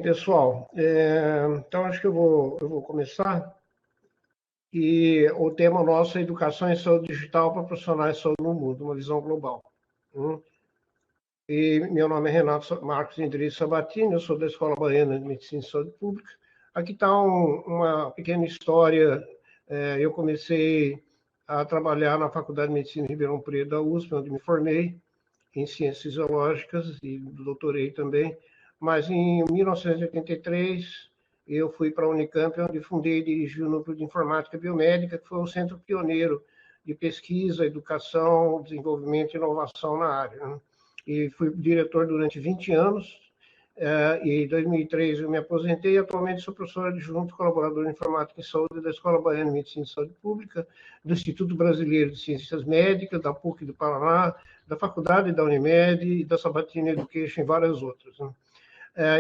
pessoal, então acho que eu vou começar. E o tema nosso é Educação em Saúde Digital para Profissionais de Saúde no Mundo, uma visão global. E meu nome é Renato Marcos Indri Sabatini, eu sou da Escola Baiana de Medicina e Saúde Pública. Aqui está uma pequena história. Eu comecei a trabalhar na Faculdade de Medicina em Ribeirão Preto da USP, onde me formei em Ciências Fisiológicas e doutorei também. Mas em 1983 eu fui para a Unicamp, onde fundei e dirigi o Núcleo de Informática Biomédica, que foi um centro pioneiro de pesquisa, educação, desenvolvimento e inovação na área. E fui diretor durante 20 anos, e em 2003 eu me aposentei e atualmente sou professor adjunto, colaborador em Informática e Saúde da Escola Baiana de Medicina e Saúde Pública, do Instituto Brasileiro de Ciências Médicas, da PUC do Paraná, da Faculdade da Unimed, da Sabatini Education e várias outras.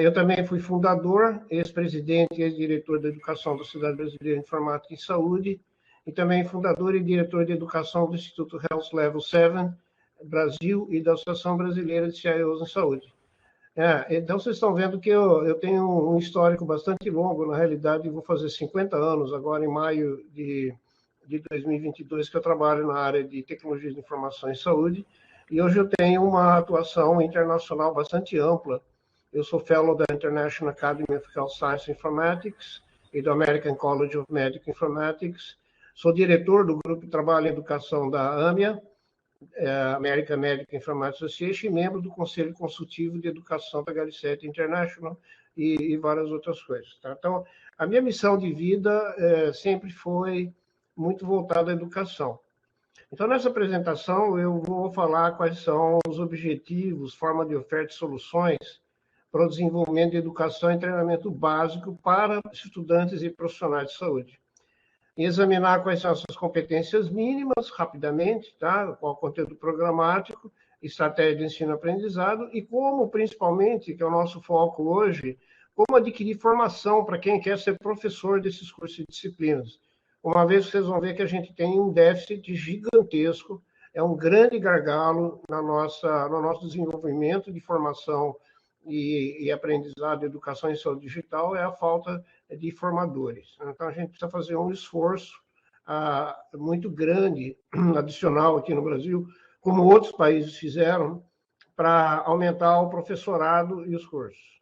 Eu também fui fundador, ex-presidente e ex-diretor da Educação da Sociedade Brasileira de Informática e Saúde, e também fundador e diretor de Educação do Instituto Health Level 7 Brasil e da Associação Brasileira de CIOs em Saúde. Então, vocês estão vendo que eu tenho um histórico bastante longo, na realidade, vou fazer 50 anos agora, em maio de 2022, que eu trabalho na área de tecnologia de informação e saúde, e hoje eu tenho uma atuação internacional bastante ampla. Eu sou fellow da International Academy of Health Science Informatics e do American College of Medical Informatics, sou diretor do Grupo de Trabalho em Educação da AMIA, American Medical Informatics Association, e membro do Conselho Consultivo de Educação da GAL7 International e várias outras coisas. Tá? Então, a minha missão de vida sempre foi muito voltada à educação. Então, nessa apresentação, eu vou falar quais são os objetivos, forma de oferta e soluções para o desenvolvimento de educação e treinamento básico para estudantes e profissionais de saúde. E examinar quais são as suas competências mínimas, rapidamente, tá? Qual o conteúdo programático, estratégia de ensino-aprendizado e como, principalmente, que é o nosso foco hoje, como adquirir formação para quem quer ser professor desses cursos e disciplinas. Uma vez vocês vão ver que a gente tem um déficit gigantesco, é um grande gargalo no nosso desenvolvimento de formação e aprendizado, educação em saúde digital, é a falta de formadores. Então, a gente precisa fazer um esforço muito grande, adicional aqui no Brasil, como outros países fizeram, para aumentar o professorado e os cursos.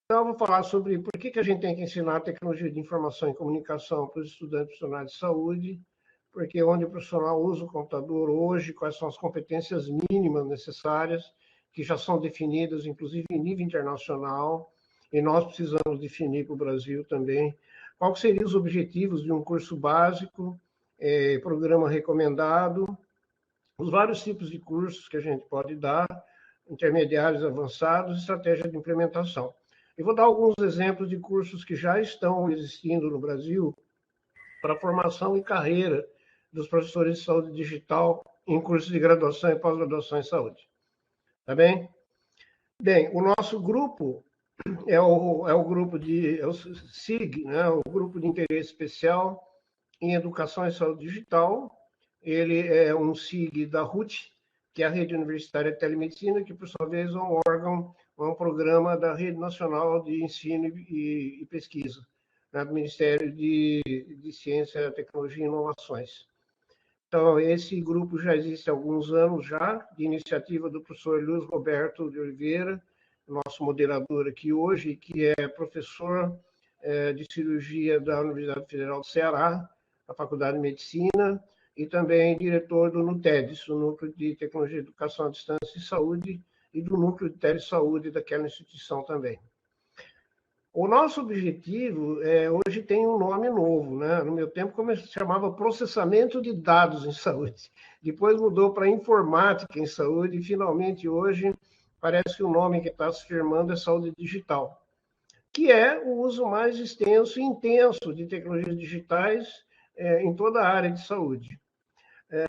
Então, eu vou falar sobre por que a gente tem que ensinar tecnologia de informação e comunicação para os estudantes profissionais de saúde, porque onde o profissional usa o computador hoje, quais são as competências mínimas necessárias, que já são definidas, inclusive, em nível internacional, e nós precisamos definir para o Brasil também, quais seriam os objetivos de um curso básico, programa recomendado, os vários tipos de cursos que a gente pode dar, intermediários, avançados, estratégia de implementação. Eu vou dar alguns exemplos de cursos que já estão existindo no Brasil para formação e carreira dos professores de saúde digital em cursos de graduação e pós-graduação em saúde. Tá bem? Bem, o nosso grupo é o grupo é o SIG, né? O Grupo de Interesse Especial em Educação e Saúde Digital. Ele é um SIG da RUT, que é a Rede Universitária de Telemedicina, que, por sua vez, é um órgão, um programa da Rede Nacional de Ensino e Pesquisa, né? Do Ministério de Ciência, Tecnologia e Inovações. Então, esse grupo já existe há alguns anos já, de iniciativa do professor Luiz Roberto de Oliveira, nosso moderador aqui hoje, que é professor de cirurgia da Universidade Federal do Ceará, da Faculdade de Medicina, e também diretor do NUTEDES, o Núcleo de Tecnologia, Educação à Distância e Saúde, e do Núcleo de Telesaúde daquela instituição também. O nosso objetivo hoje tem um nome novo, né? No meu tempo se chamava processamento de dados em saúde. Depois mudou para informática em saúde e finalmente hoje parece que o nome que está se firmando é saúde digital, que é o uso mais extenso e intenso de tecnologias digitais em toda a área de saúde.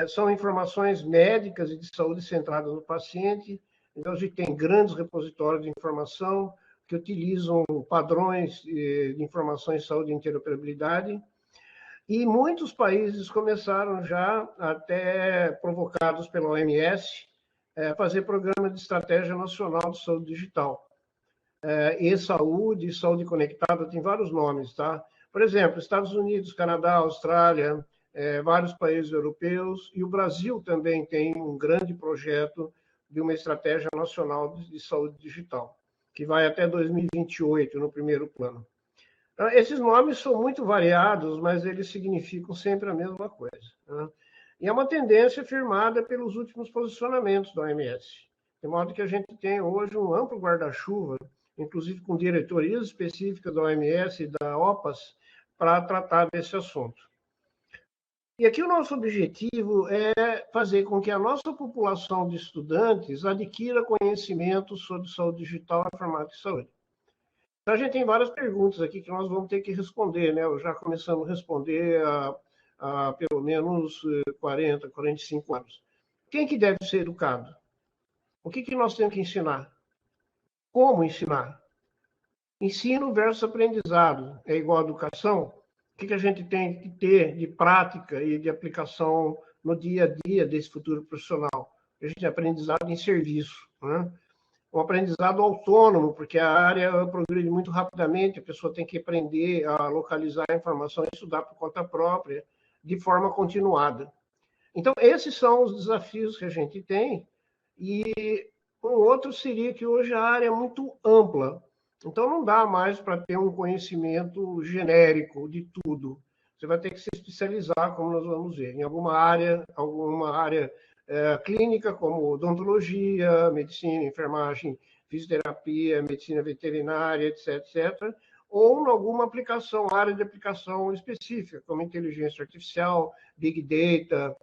São informações médicas e de saúde centradas no paciente. Então a gente tem grandes repositórios de informação que utilizam padrões de informação em saúde e interoperabilidade, e muitos países começaram já, até provocados pela OMS, a fazer programa de estratégia nacional de saúde digital. e-saúde, saúde conectada, tem vários nomes, tá? Por exemplo, Estados Unidos, Canadá, Austrália, vários países europeus, e o Brasil também tem um grande projeto de uma estratégia nacional de saúde digital, que vai até 2028, no primeiro plano. Esses nomes são muito variados, mas eles significam sempre a mesma coisa, né? E é uma tendência firmada pelos últimos posicionamentos da OMS, de modo que a gente tem hoje um amplo guarda-chuva, inclusive com diretorias específicas da OMS e da OPAS, para tratar desse assunto. E aqui o nosso objetivo é fazer com que a nossa população de estudantes adquira conhecimento sobre saúde digital, informática e saúde. Então, a gente tem várias perguntas aqui que nós vamos ter que responder, né? Eu já começamos a responder há pelo menos 40, 45 anos. Quem que deve ser educado? O que nós temos que ensinar? Como ensinar? Ensino versus aprendizado é igual a educação? O que a gente tem que ter de prática e de aplicação no dia a dia desse futuro profissional? A gente tem aprendizado em serviço, né? Um aprendizado autônomo, porque a área progride muito rapidamente, a pessoa tem que aprender a localizar a informação e estudar por conta própria, de forma continuada. Então, esses são os desafios que a gente tem, e um outro seria que hoje a área é muito ampla, então não dá mais para ter um conhecimento genérico de tudo. Você vai ter que se especializar, como nós vamos ver, em alguma área clínica, como odontologia, medicina, enfermagem, fisioterapia, medicina veterinária, etc., ou em alguma aplicação, área de aplicação específica, como inteligência artificial, big data,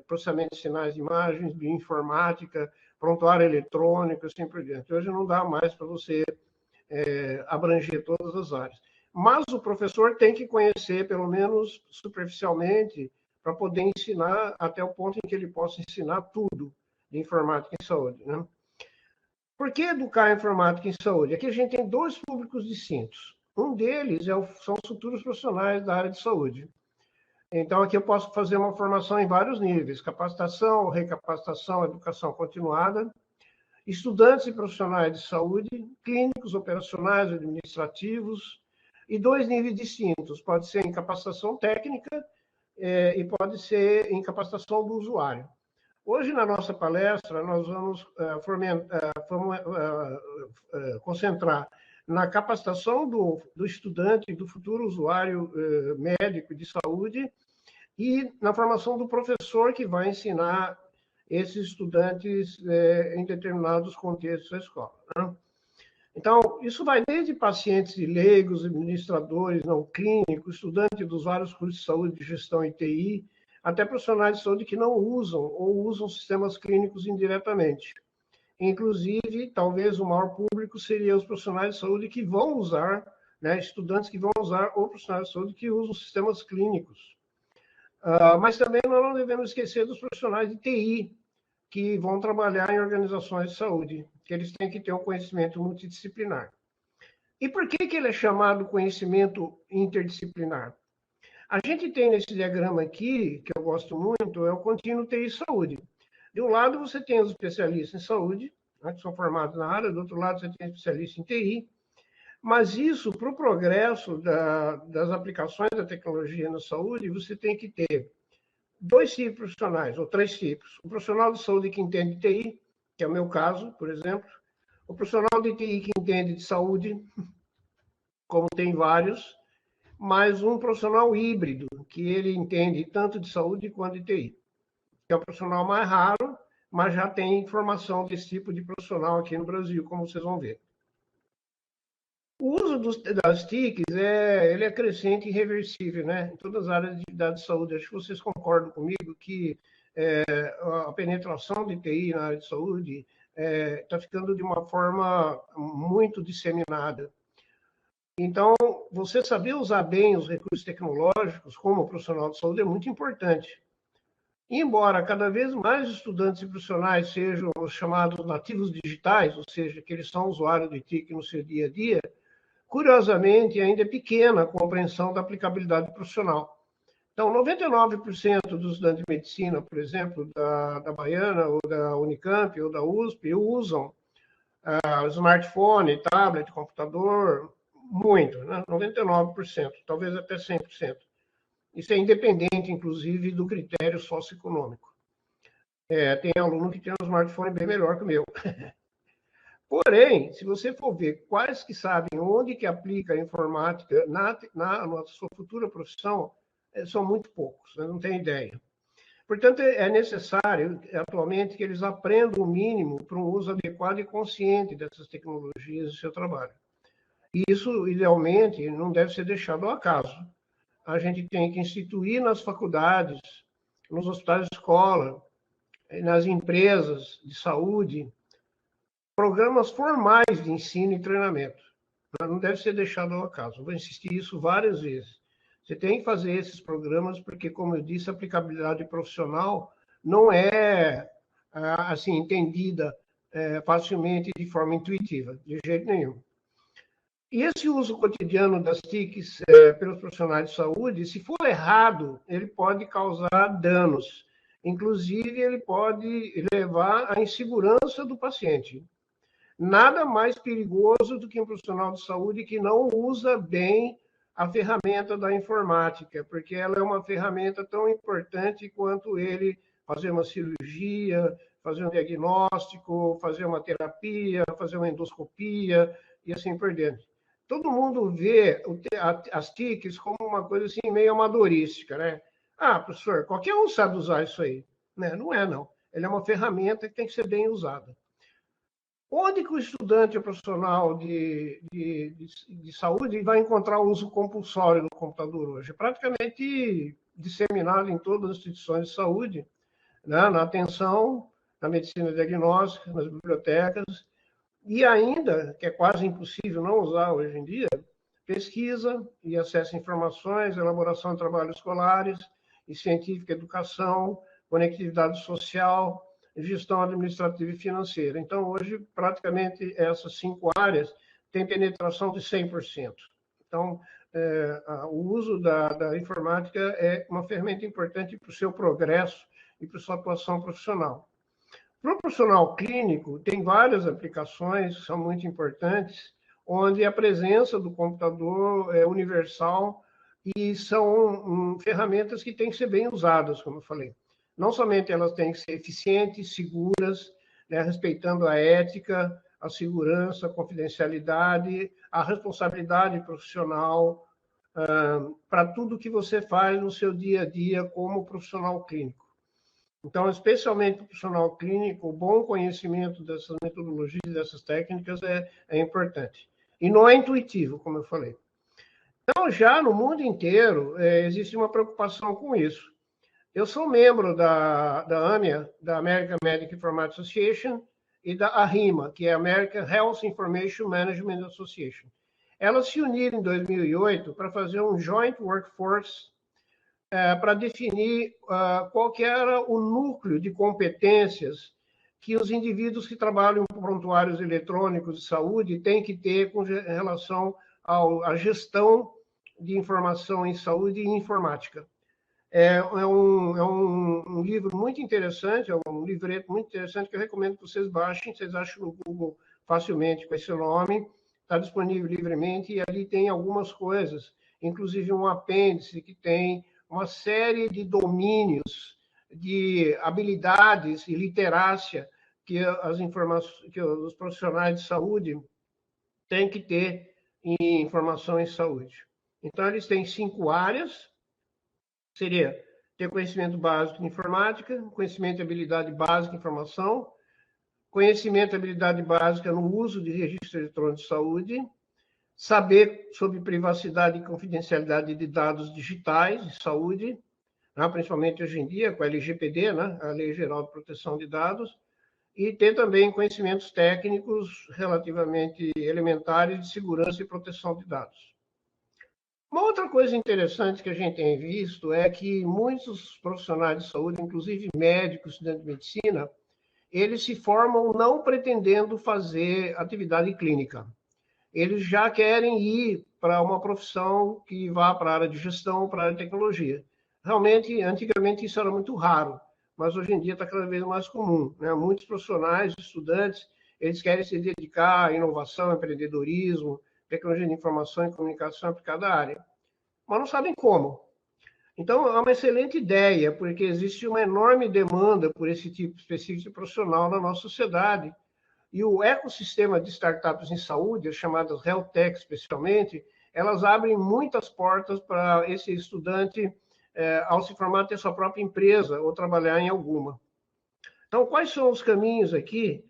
processamento de sinais de imagens, bioinformática, prontuário eletrônico, assim por diante. Hoje não dá mais para você abranger todas as áreas. Mas o professor tem que conhecer, pelo menos superficialmente, para poder ensinar até o ponto em que ele possa ensinar tudo de informática em saúde, né? Por que educar em informática em saúde? Aqui a gente tem dois públicos distintos. Um deles são os futuros profissionais da área de saúde. Então, aqui eu posso fazer uma formação em vários níveis: capacitação, recapacitação, educação continuada, estudantes e profissionais de saúde, clínicos, operacionais, administrativos, e dois níveis distintos: pode ser em capacitação técnica e pode ser em capacitação do usuário. Hoje, na nossa palestra, nós vamos concentrar na capacitação do estudante, do futuro usuário médico de saúde, e na formação do professor que vai ensinar esses estudantes em determinados contextos da escola, né? Então, isso vai desde pacientes e leigos, administradores não clínicos, estudantes dos vários cursos de saúde, de gestão e TI, até profissionais de saúde que não usam ou usam sistemas clínicos indiretamente. Inclusive, talvez o maior público seria os profissionais de saúde que vão usar, né, estudantes que vão usar ou profissionais de saúde que usam sistemas clínicos. Mas também nós não devemos esquecer dos profissionais de TI, que vão trabalhar em organizações de saúde, que eles têm que ter um conhecimento multidisciplinar. E por que ele é chamado conhecimento interdisciplinar? A gente tem nesse diagrama aqui, que eu gosto muito, é o contínuo TI Saúde. De um lado, você tem os especialistas em saúde, né, que são formados na área, do outro lado, você tem especialistas em TI, mas isso, para o progresso das aplicações da tecnologia na saúde, você tem que ter dois tipos profissionais, ou três tipos. O profissional de saúde que entende TI, que é o meu caso, por exemplo. O profissional de TI que entende de saúde, como tem vários. Mais um profissional híbrido, que ele entende tanto de saúde quanto de TI. Que é um profissional mais raro, mas já tem formação desse tipo de profissional aqui no Brasil, como vocês vão ver. O uso das TICs ele é crescente e irreversível, né? Em todas as áreas de saúde. Acho que vocês concordam comigo que a penetração de TI na área de saúde está ficando de uma forma muito disseminada. Então, você saber usar bem os recursos tecnológicos como profissional de saúde é muito importante. Embora cada vez mais estudantes e profissionais sejam os chamados nativos digitais, ou seja, que eles são usuários de TIC no seu dia a dia, curiosamente, ainda é pequena a compreensão da aplicabilidade profissional. Então, 99% dos estudantes de medicina, por exemplo, da Baiana, ou da Unicamp, ou da USP, usam Smartphone, tablet, computador, muito, né? 99%, talvez até 100%. Isso é independente, inclusive, do critério socioeconômico. Tem aluno que tem um smartphone bem melhor que o meu. Porém, se você for ver quais que sabem onde que aplica a informática na sua futura profissão, são muito poucos, né? Não tem ideia. Portanto, é necessário, atualmente, que eles aprendam o mínimo para um uso adequado e consciente dessas tecnologias no seu trabalho. E isso, idealmente, não deve ser deixado ao acaso. A gente tem que instituir nas faculdades, nos hospitais de escola, nas empresas de saúde, programas formais de ensino e treinamento. Não deve ser deixado ao acaso. Vou insistir isso várias vezes. Você tem que fazer esses programas porque, como eu disse, a aplicabilidade profissional não é assim entendida facilmente de forma intuitiva, de jeito nenhum. E esse uso cotidiano das TICs pelos profissionais de saúde, se for errado, ele pode causar danos. Inclusive, ele pode levar à insegurança do paciente. Nada mais perigoso do que um profissional de saúde que não usa bem a ferramenta da informática, porque ela é uma ferramenta tão importante quanto ele fazer uma cirurgia, fazer um diagnóstico, fazer uma terapia, fazer uma endoscopia e assim por diante. Todo mundo vê as TICs como uma coisa assim meio amadorística, né? Ah, professor, qualquer um sabe usar isso aí. Né? Não é, não. Ele é uma ferramenta que tem que ser bem usada. Onde que o estudante ou profissional de saúde vai encontrar o uso compulsório do computador hoje? É praticamente disseminado em todas as instituições de saúde, né? Na atenção, na medicina diagnóstica, nas bibliotecas, e ainda, que é quase impossível não usar hoje em dia, pesquisa e acesso a informações, elaboração de trabalhos escolares e científica, educação, conectividade social, gestão administrativa e financeira. Então, hoje, praticamente, essas 5 áreas têm penetração de 100%. Então, o uso da informática é uma ferramenta importante para o seu progresso e para a sua atuação profissional. Para o profissional clínico, tem várias aplicações que são muito importantes, onde a presença do computador é universal e são ferramentas que têm que ser bem usadas, como eu falei. Não somente elas têm que ser eficientes, seguras, né, respeitando a ética, a segurança, a confidencialidade, a responsabilidade profissional, para tudo que você faz no seu dia a dia como profissional clínico. Então, especialmente para o profissional clínico, o bom conhecimento dessas metodologias, dessas técnicas é importante. E não é intuitivo, como eu falei. Então, já no mundo inteiro, existe uma preocupação com isso. Eu sou membro da AMIA, da American Medical Informatics Association, e da AHIMA, que é a American Health Information Management Association. Elas se uniram em 2008 para fazer um Joint Workforce para definir qual que era o núcleo de competências que os indivíduos que trabalham em prontuários eletrônicos de saúde têm que ter com relação à gestão de informação em saúde e informática. É um livro muito interessante, é um livreto muito interessante que eu recomendo que vocês baixem, vocês acham no Google facilmente com esse nome, está disponível livremente e ali tem algumas coisas, inclusive um apêndice que tem uma série de domínios, de habilidades e literácia que que os profissionais de saúde têm que ter em informação em saúde. Então, eles têm 5 áreas, seria ter conhecimento básico de informática, conhecimento e habilidade básica em informação, conhecimento e habilidade básica no uso de registro eletrônico de saúde, saber sobre privacidade e confidencialidade de dados digitais de saúde, né, principalmente hoje em dia com a LGPD, né, a Lei Geral de Proteção de Dados, e ter também conhecimentos técnicos relativamente elementares de segurança e proteção de dados. Uma outra coisa interessante que a gente tem visto é que muitos profissionais de saúde, inclusive médicos, estudantes de medicina, eles se formam não pretendendo fazer atividade clínica. Eles já querem ir para uma profissão que vá para a área de gestão, para a área de tecnologia. Realmente, antigamente isso era muito raro, mas hoje em dia está cada vez mais comum. Né? Muitos profissionais, estudantes, eles querem se dedicar à inovação, empreendedorismo, tecnologia de informação e comunicação aplicada à área, mas não sabem como. Então, é uma excelente ideia, porque existe uma enorme demanda por esse tipo específico de profissional na nossa sociedade. E o ecossistema de startups em saúde, as chamadas Health Tech especialmente, elas abrem muitas portas para esse estudante, ao se formar, ter sua própria empresa ou trabalhar em alguma. Então, quais são os caminhos aqui?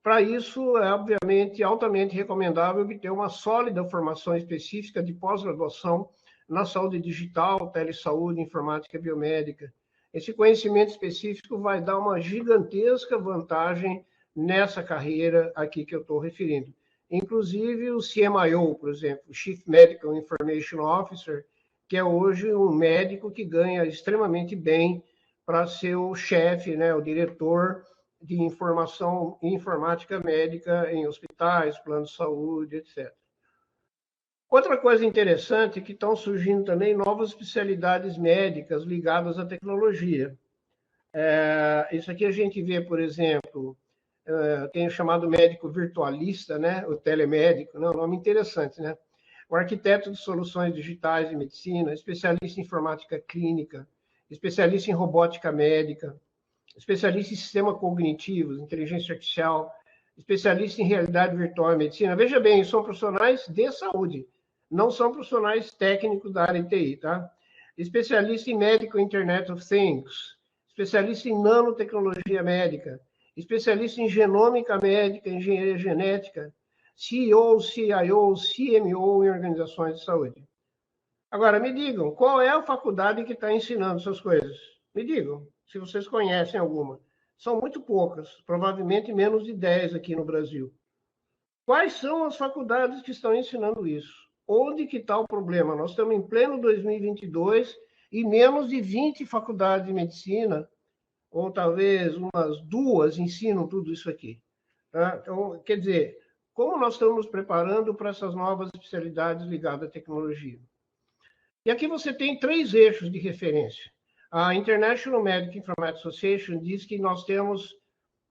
Para isso, é obviamente altamente recomendável obter uma sólida formação específica de pós-graduação na saúde digital, telesaúde, informática biomédica. Esse conhecimento específico vai dar uma gigantesca vantagem nessa carreira aqui que eu estou referindo. Inclusive o CMIO, por exemplo, o Chief Medical Information Officer, que é hoje um médico que ganha extremamente bem para ser o chefe, né, o diretor de informação e informática médica em hospitais, planos de saúde, etc. Outra coisa interessante é que estão surgindo também novas especialidades médicas ligadas à tecnologia. Isso aqui a gente vê, por exemplo, tem o chamado médico virtualista, né? O telemédico, né? Um nome interessante, né? O arquiteto de soluções digitais de medicina, especialista em informática clínica, especialista em robótica médica, especialista em sistema cognitivo, inteligência artificial, especialista em realidade virtual e medicina. Veja bem, são profissionais de saúde, não são profissionais técnicos da área de TI, tá? Especialista em Medical Internet of Things, especialista em nanotecnologia médica, especialista em genômica médica, engenharia genética, CEO, CIO, CMO em organizações de saúde. Agora, me digam, qual é a faculdade que está ensinando essas coisas? Me digam, se vocês conhecem alguma. São muito poucas, provavelmente menos de 10 aqui no Brasil. Quais são as faculdades que estão ensinando isso? Onde que está o problema? Nós estamos em pleno 2022 e menos de 20 faculdades de medicina, ou talvez umas 2, ensinam tudo isso aqui. Tá? Então, quer dizer, como nós estamos nos preparando para essas novas especialidades ligadas à tecnologia? E aqui você tem 3 eixos de referência. A International Medical Informatics Association diz que nós temos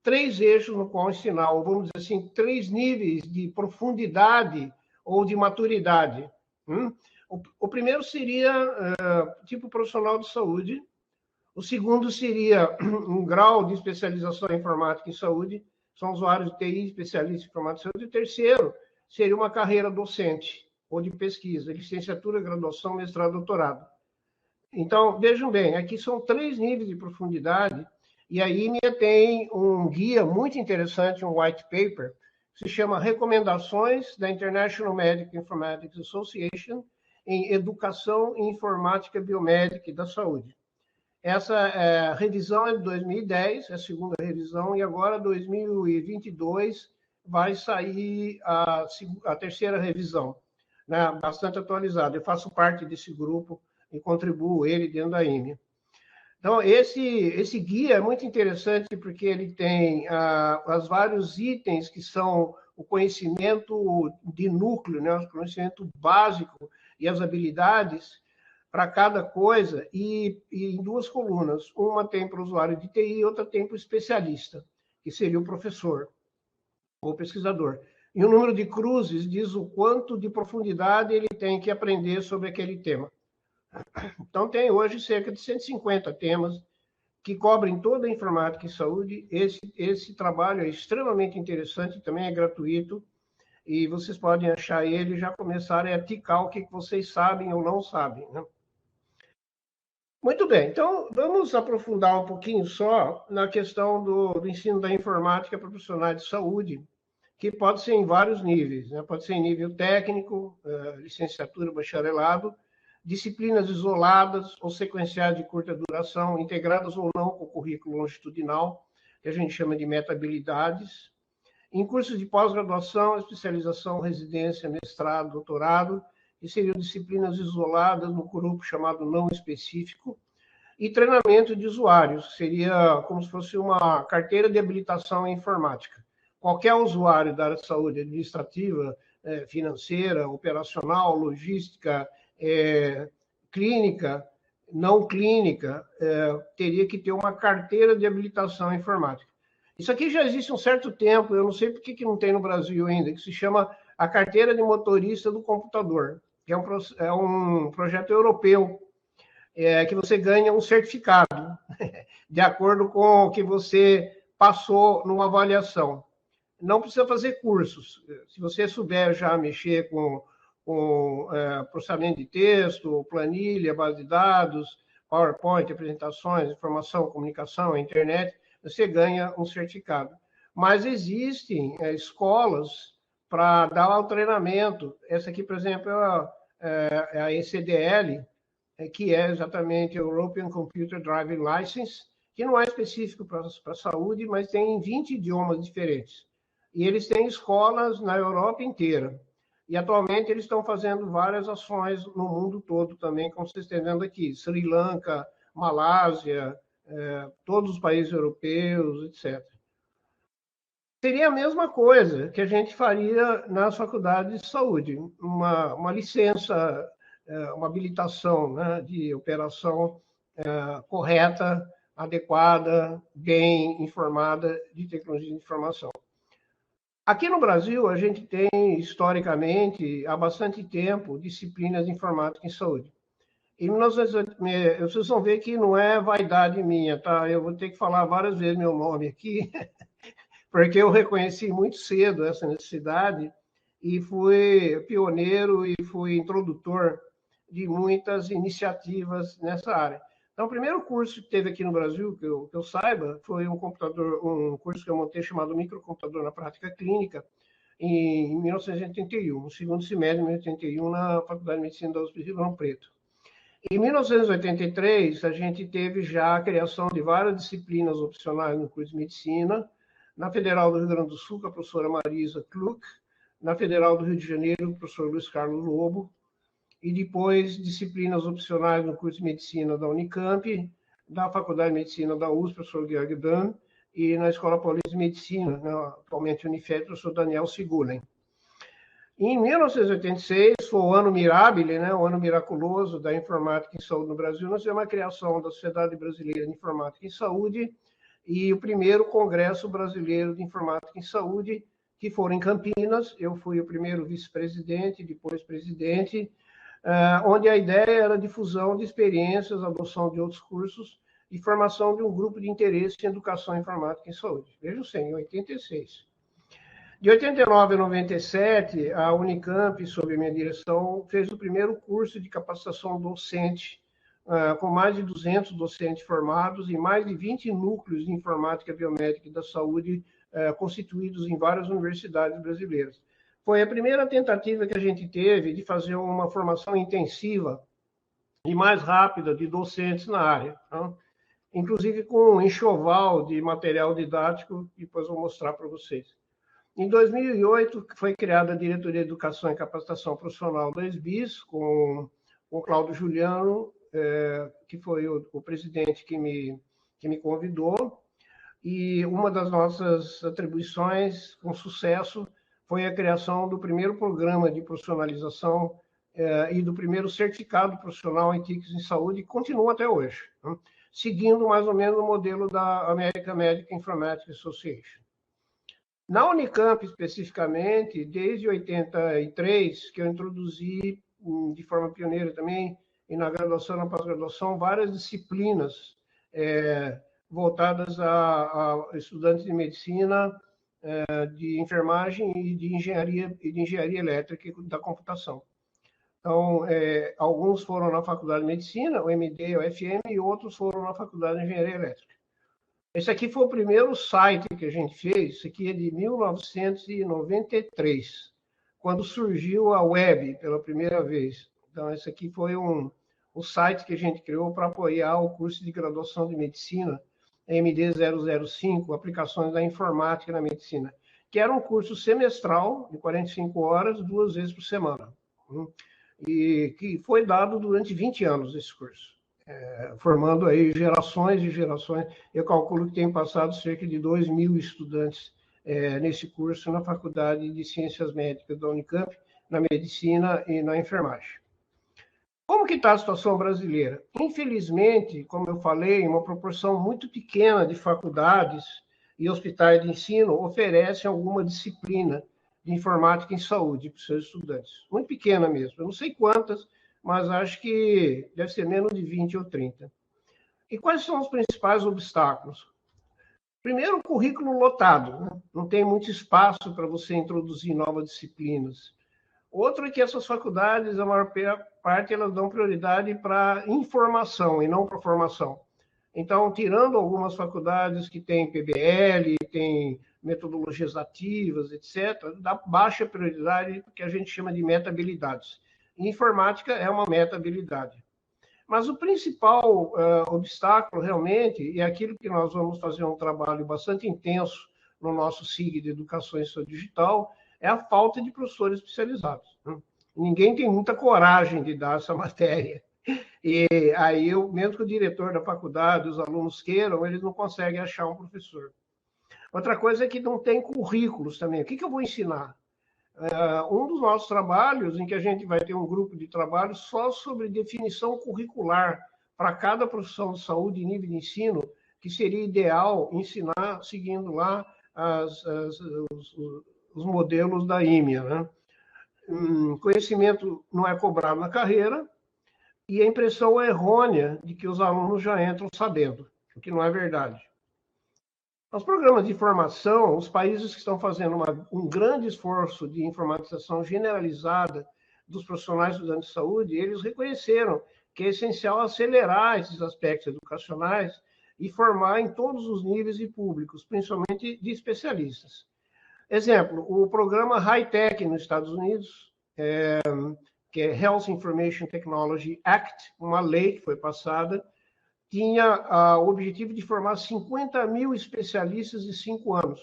3 eixos no qual ensinar, ou vamos dizer assim, 3 níveis de profundidade ou de maturidade. O primeiro seria tipo profissional de saúde. O segundo seria um grau de especialização em informática em saúde, são usuários de TI, especialistas em informática em saúde. E o terceiro seria uma carreira docente ou de pesquisa, licenciatura, graduação, mestrado, doutorado. Então, vejam bem, aqui são 3 níveis de profundidade, e a IMEA tem um guia muito interessante, um white paper, que se chama Recomendações da International Medical Informatics Association em Educação em Informática Biomédica e da Saúde. Essa revisão é de 2010, é a segunda revisão, e agora, 2022, vai sair a terceira revisão, né, bastante atualizada. Eu faço parte desse grupo e contribuo ele dentro da IME. Então, esse guia é muito interessante porque ele tem os vários itens que são o conhecimento de núcleo, né, o conhecimento básico e as habilidades para cada coisa, e em 2 colunas. Uma tem para o usuário de TI e outra tem para o especialista, que seria o professor ou pesquisador. E o número de cruzes diz o quanto de profundidade ele tem que aprender sobre aquele tema. Então, tem hoje cerca de 150 temas que cobrem toda a informática e saúde. Esse trabalho é extremamente interessante, também é gratuito, e vocês podem achar ele e já começarem a ticar o que vocês sabem ou não sabem, né? Muito bem, então vamos aprofundar um pouquinho só na questão do ensino da informática para profissionais de saúde, que pode ser em vários níveis, né? Pode ser em nível técnico, licenciatura, bacharelado, disciplinas isoladas ou sequenciais de curta duração, integradas ou não com o currículo longitudinal, que a gente chama de meta-habilidades, em cursos de pós-graduação, especialização, residência, mestrado, doutorado, que seriam disciplinas isoladas no grupo chamado não específico, e treinamento de usuários, que seria como se fosse uma carteira de habilitação em informática. Qualquer usuário da área de saúde administrativa, financeira, operacional, logística, clínica, não clínica, teria que ter uma carteira de habilitação em informática. Isso aqui já existe um certo tempo, eu não sei por que não tem no Brasil ainda, que se chama a carteira de motorista do computador, que é um projeto europeu, que você ganha um certificado, de acordo com o que você passou numa avaliação. Não precisa fazer cursos. Se você souber já mexer com processamento de texto, planilha, base de dados, PowerPoint, apresentações, informação, comunicação, internet, você ganha um certificado. Mas existem escolas para dar o treinamento. Essa aqui, por exemplo, é a ECDL, que é exatamente o European Computer Driving License, que não é específico para a saúde, mas tem 20 idiomas diferentes. E eles têm escolas na Europa inteira. E atualmente eles estão fazendo várias ações no mundo todo também, como vocês estão vendo aqui, Sri Lanka, Malásia, todos os países europeus, etc. Seria a mesma coisa que a gente faria nas faculdades de saúde, uma licença, uma habilitação, né, de operação correta, adequada, bem informada de tecnologia de informação. Aqui no Brasil, a gente tem, historicamente, há bastante tempo, disciplinas de informática em saúde. Em 1980, vocês vão ver que não é vaidade minha, tá? Eu vou ter que falar várias vezes meu nome aqui, porque eu reconheci muito cedo essa necessidade e fui pioneiro e fui introdutor de muitas iniciativas nessa área. Então, o primeiro curso que teve aqui no Brasil, que eu saiba, foi um curso que eu montei chamado Microcomputador na Prática Clínica, em 1981, no segundo semestre de 1981, na Faculdade de Medicina da USP de Ribeirão Preto. Em 1983, a gente teve já a criação de várias disciplinas opcionais no curso de Medicina, na Federal do Rio Grande do Sul, com a professora Marisa Kluck, na Federal do Rio de Janeiro, o professor Luiz Carlos Lobo, e depois disciplinas opcionais no curso de Medicina da Unicamp, da Faculdade de Medicina da USP, professor Georg Dahn, e na Escola Paulista de Medicina, né, atualmente Unifed, professor Daniel Sigulen. Em 1986, foi o ano mirabile, né, o ano miraculoso da informática em saúde no Brasil. Nós tivemos a criação da Sociedade Brasileira de Informática em Saúde e o primeiro Congresso Brasileiro de Informática em Saúde, que foram em Campinas. Eu fui o primeiro vice-presidente, depois presidente, onde a ideia era a difusão de experiências, adoção de outros cursos e formação de um grupo de interesse em educação informática em saúde. Vejam só, em 86. De 89 a 97, a Unicamp, sob a minha direção, fez o primeiro curso de capacitação docente, com mais de 200 docentes formados e mais de 20 núcleos de informática biomédica e da saúde constituídos em várias universidades brasileiras. Foi a primeira tentativa que a gente teve de fazer uma formação intensiva e mais rápida de docentes na área, tá? Inclusive com um enxoval de material didático, que depois vou mostrar para vocês. Em 2008, foi criada a Diretoria de Educação e Capacitação Profissional da SBIS, com o Cláudio Juliano, que foi o presidente que me convidou, e uma das nossas atribuições, com sucesso, foi a criação do primeiro programa de profissionalização e do primeiro certificado profissional em TICs em saúde, e continua até hoje, né? Seguindo mais ou menos o modelo da American Medical Informatics Association. Na Unicamp, especificamente, desde 83, que eu introduzi de forma pioneira também, e na graduação e na pós-graduação, várias disciplinas voltadas a estudantes de medicina, de enfermagem e de engenharia elétrica e da computação. Então, alguns foram na Faculdade de Medicina, o MD, o FM, e outros foram na Faculdade de Engenharia Elétrica. Esse aqui foi o primeiro site que a gente fez, isso aqui é de 1993, quando surgiu a web pela primeira vez. Então, esse aqui foi o site que a gente criou para apoiar o curso de graduação de medicina, MD 005, Aplicações da Informática na Medicina, que era um curso semestral, de 45 horas, 2 vezes por semana, e que foi dado durante 20 anos esse curso. Formando aí gerações e gerações. Eu calculo que tem passado cerca de 2.000 estudantes nesse curso na Faculdade de Ciências Médicas da Unicamp, na medicina e na enfermagem. Como que está a situação brasileira? Infelizmente, como eu falei, uma proporção muito pequena de faculdades e hospitais de ensino oferecem alguma disciplina de informática em saúde para os seus estudantes. Muito pequena mesmo, eu não sei quantas, mas acho que deve ser menos de 20 ou 30. E quais são os principais obstáculos? Primeiro, o currículo lotado, né? Não tem muito espaço para você introduzir novas disciplinas. Outro é que essas faculdades, a maior parte, elas dão prioridade para informação e não para formação. Então, tirando algumas faculdades que têm PBL, têm metodologias ativas, etc., dá baixa prioridade, que a gente chama de meta-habilidades. Informática é uma meta-habilidade. Mas o principal obstáculo, realmente, e é aquilo que nós vamos fazer um trabalho bastante intenso no nosso SIG de Educação e Saúde Digital, é a falta de professores especializados. Né? Ninguém tem muita coragem de dar essa matéria. E aí, mesmo que o diretor da faculdade, os alunos queiram, eles não conseguem achar um professor. Outra coisa é que não tem currículos também. O que eu vou ensinar? Um dos nossos trabalhos, em que a gente vai ter um grupo de trabalho só sobre definição curricular para cada profissão de saúde e nível de ensino, que seria ideal ensinar seguindo lá os modelos da IMEA. Né? Conhecimento não é cobrado na carreira, e a impressão errônea de que os alunos já entram sabendo, o que não é verdade. Os programas de formação, os países que estão fazendo um grande esforço de informatização generalizada dos profissionais estudantes de saúde, eles reconheceram que é essencial acelerar esses aspectos educacionais e formar em todos os níveis e públicos, principalmente de especialistas. Exemplo, o programa High Tech nos Estados Unidos, que é Health Information Technology Act, uma lei que foi passada, tinha o objetivo de formar 50 mil especialistas em 5 anos,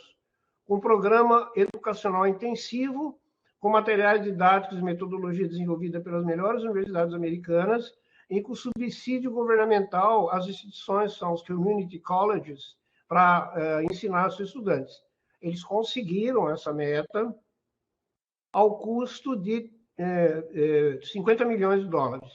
um programa educacional intensivo, com materiais didáticos e metodologia desenvolvida pelas melhores universidades americanas, e com subsídio governamental às instituições, são os community colleges, para ensinar seus estudantes. Eles conseguiram essa meta ao custo de 50 milhões de dólares.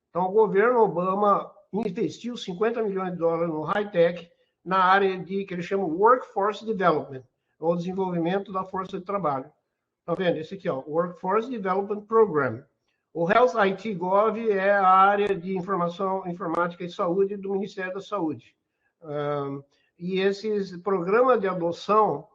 Então, o governo Obama investiu 50 milhões de dólares no high-tech, na área que eles chamam Workforce Development, ou desenvolvimento da força de trabalho. Está vendo? Esse aqui, ó, Workforce Development Program. O Health IT Gov é a área de informação, informática e saúde do Ministério da Saúde. E esses programas de adoção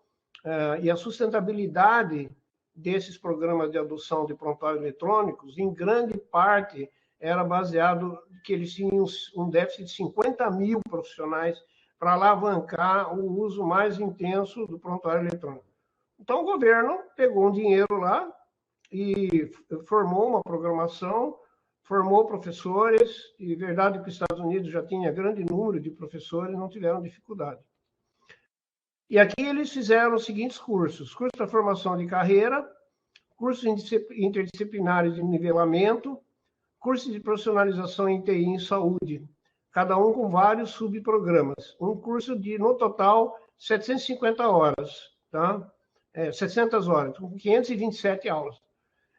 e a sustentabilidade desses programas de adoção de prontuários eletrônicos, em grande parte, era baseado que eles tinham um déficit de 50 mil profissionais para alavancar o uso mais intenso do prontuário eletrônico. Então, o governo pegou um dinheiro lá e formou uma programação, formou professores, e verdade que os Estados Unidos já tinha grande número de professores, não tiveram dificuldade. E aqui eles fizeram os seguintes cursos: curso de formação de carreira, cursos interdisciplinares de nivelamento, curso de profissionalização em TI em saúde, cada um com vários subprogramas. Um curso de, no total, 750 horas, tá? 700 horas, com 527 aulas.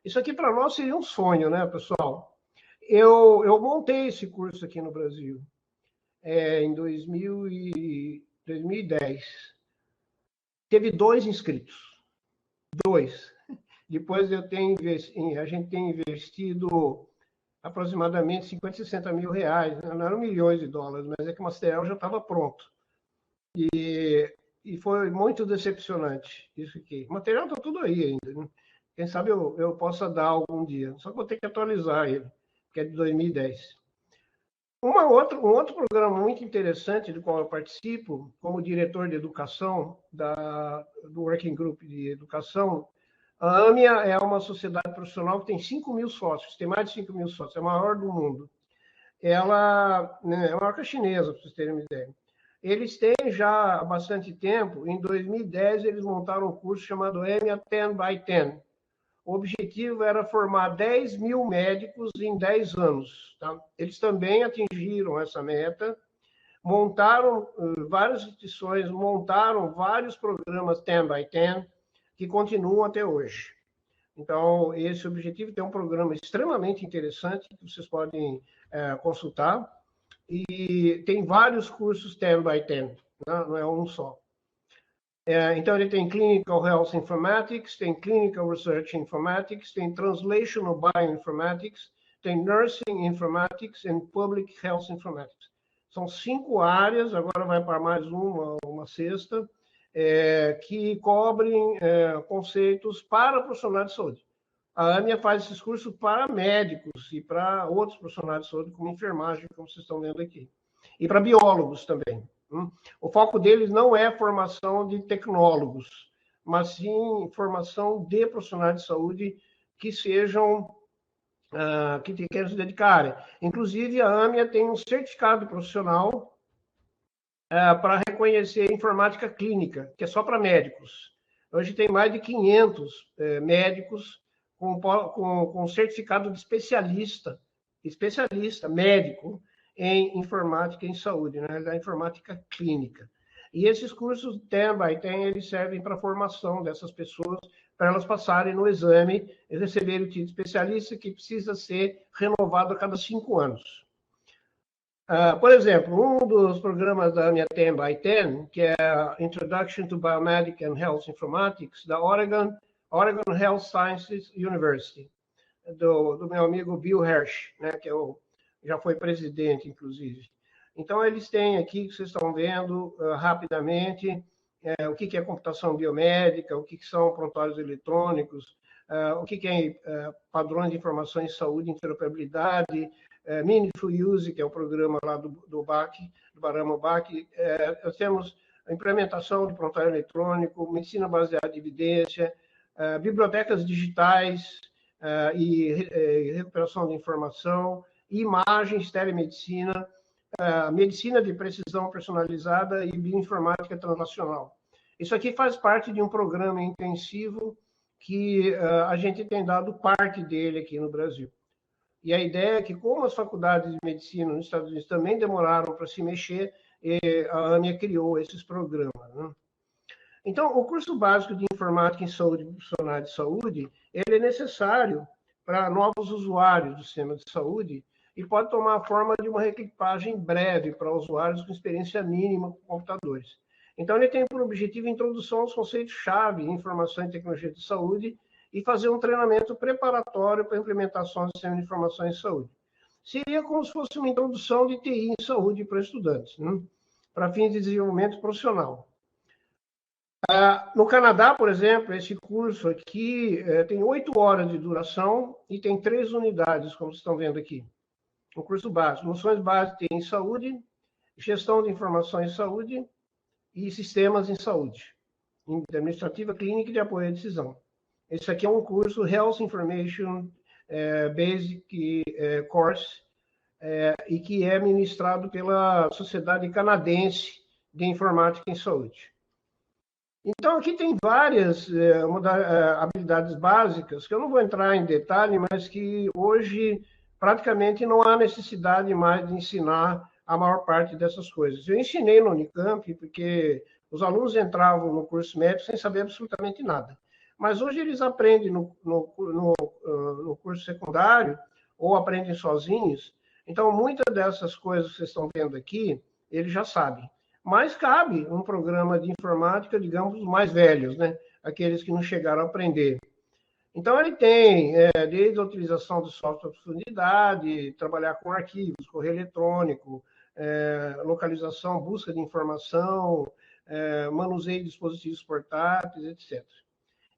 Isso aqui para nós seria um sonho, né, pessoal? Eu montei esse curso aqui no Brasil em 2010. Teve 2 inscritos. 2. Depois a gente tem investido aproximadamente 50, 60 mil reais, não eram milhões de dólares, mas é que o material já estava pronto. E foi muito decepcionante isso aqui. O material está tudo aí ainda. Né? Quem sabe eu possa dar algum dia, só que vou ter que atualizar ele, que é de 2010. Um outro programa muito interessante do qual eu participo, como diretor de educação do Working Group de Educação, a AMIA é uma sociedade profissional que tem 5 mil sócios, tem mais de 5 mil sócios, é a maior do mundo. Ela é uma marca chinesa, para vocês terem uma ideia. Eles têm já há bastante tempo, em 2010, eles montaram um curso chamado AMIA 10 by 10. O objetivo era formar 10 mil médicos em 10 anos. Tá? Eles também atingiram essa meta, montaram várias instituições, montaram vários programas 10 by 10, que continuam até hoje. Então, esse objetivo tem um programa extremamente interessante, que vocês podem consultar, e tem vários cursos 10 by 10, não é um só. Então, ele tem Clinical Health Informatics, tem Clinical Research Informatics, tem Translational Bioinformatics, tem Nursing Informatics e Public Health Informatics. São 5 áreas, agora vai para mais uma sexta, que cobrem conceitos para profissionais de saúde. A AMIA faz esses cursos para médicos e para outros profissionais de saúde, como enfermagem, como vocês estão vendo aqui. E para biólogos também. O foco deles não é a formação de tecnólogos, mas sim formação de profissionais de saúde que sejam, que queiram se dedicarem. Inclusive, a AMIA tem um certificado profissional para reconhecer informática clínica, que é só para médicos. Hoje tem mais de 500 médicos com certificado de especialista, médico, em informática em saúde, né, da informática clínica. E esses cursos eles servem para a formação dessas pessoas, para elas passarem no exame e receberem o título de especialista, que precisa ser renovado a cada 5 anos. Por exemplo, um dos programas da minha 10x10, que é a Introduction to Biomedical and Health Informatics, da Oregon Health Sciences University, do meu amigo Bill Hersh, né, que já foi presidente, inclusive. Então, eles têm aqui, que vocês estão vendo rapidamente, o que é computação biomédica, o que são prontuários eletrônicos, o que é padrões de informação em saúde, interoperabilidade, Meaningful Use, que é o programa lá do BAC, do Baramo BAC. Nós temos a implementação de prontuário eletrônico, medicina baseada em evidência, bibliotecas digitais e recuperação de informação, imagens, telemedicina, medicina de precisão personalizada e bioinformática translacional. Isso aqui faz parte de um programa intensivo que a gente tem dado parte dele aqui no Brasil. E a ideia é que, como as faculdades de medicina nos Estados Unidos também demoraram para se mexer, a AMIA criou esses programas, né? Então, o curso básico de informática em saúde e profissionais de saúde, ele é necessário para novos usuários do sistema de saúde e pode tomar a forma de uma reequipagem breve para usuários com experiência mínima com computadores. Então, ele tem por objetivo a introdução aos conceitos-chave em informação e tecnologia de saúde e fazer um treinamento preparatório para a implementação do sistema de informação em saúde. Seria como se fosse uma introdução de TI em saúde para estudantes, né? Para fins de desenvolvimento profissional. No Canadá, por exemplo, esse curso aqui tem 8 horas de duração e tem 3 unidades, como vocês estão vendo aqui. Um curso básico, noções básicas em saúde, gestão de informação em saúde e sistemas em saúde, administrativa, clínica e de apoio à decisão. Esse aqui é um curso Health Information Basic Course e que é ministrado pela Sociedade Canadense de Informática em Saúde. Então, aqui tem várias habilidades básicas, que eu não vou entrar em detalhe, mas que hoje praticamente não há necessidade mais de ensinar a maior parte dessas coisas. Eu ensinei no Unicamp, porque os alunos entravam no curso médico sem saber absolutamente nada. Mas hoje eles aprendem no curso secundário, ou aprendem sozinhos. Então, muitas dessas coisas que vocês estão vendo aqui, eles já sabem. Mas cabe um programa de informática, digamos, mais velhos, né? Aqueles que não chegaram a aprender. Então, ele tem desde a utilização do software de profundidade, trabalhar com arquivos, correio eletrônico, localização, busca de informação, manuseio de dispositivos portáteis, etc.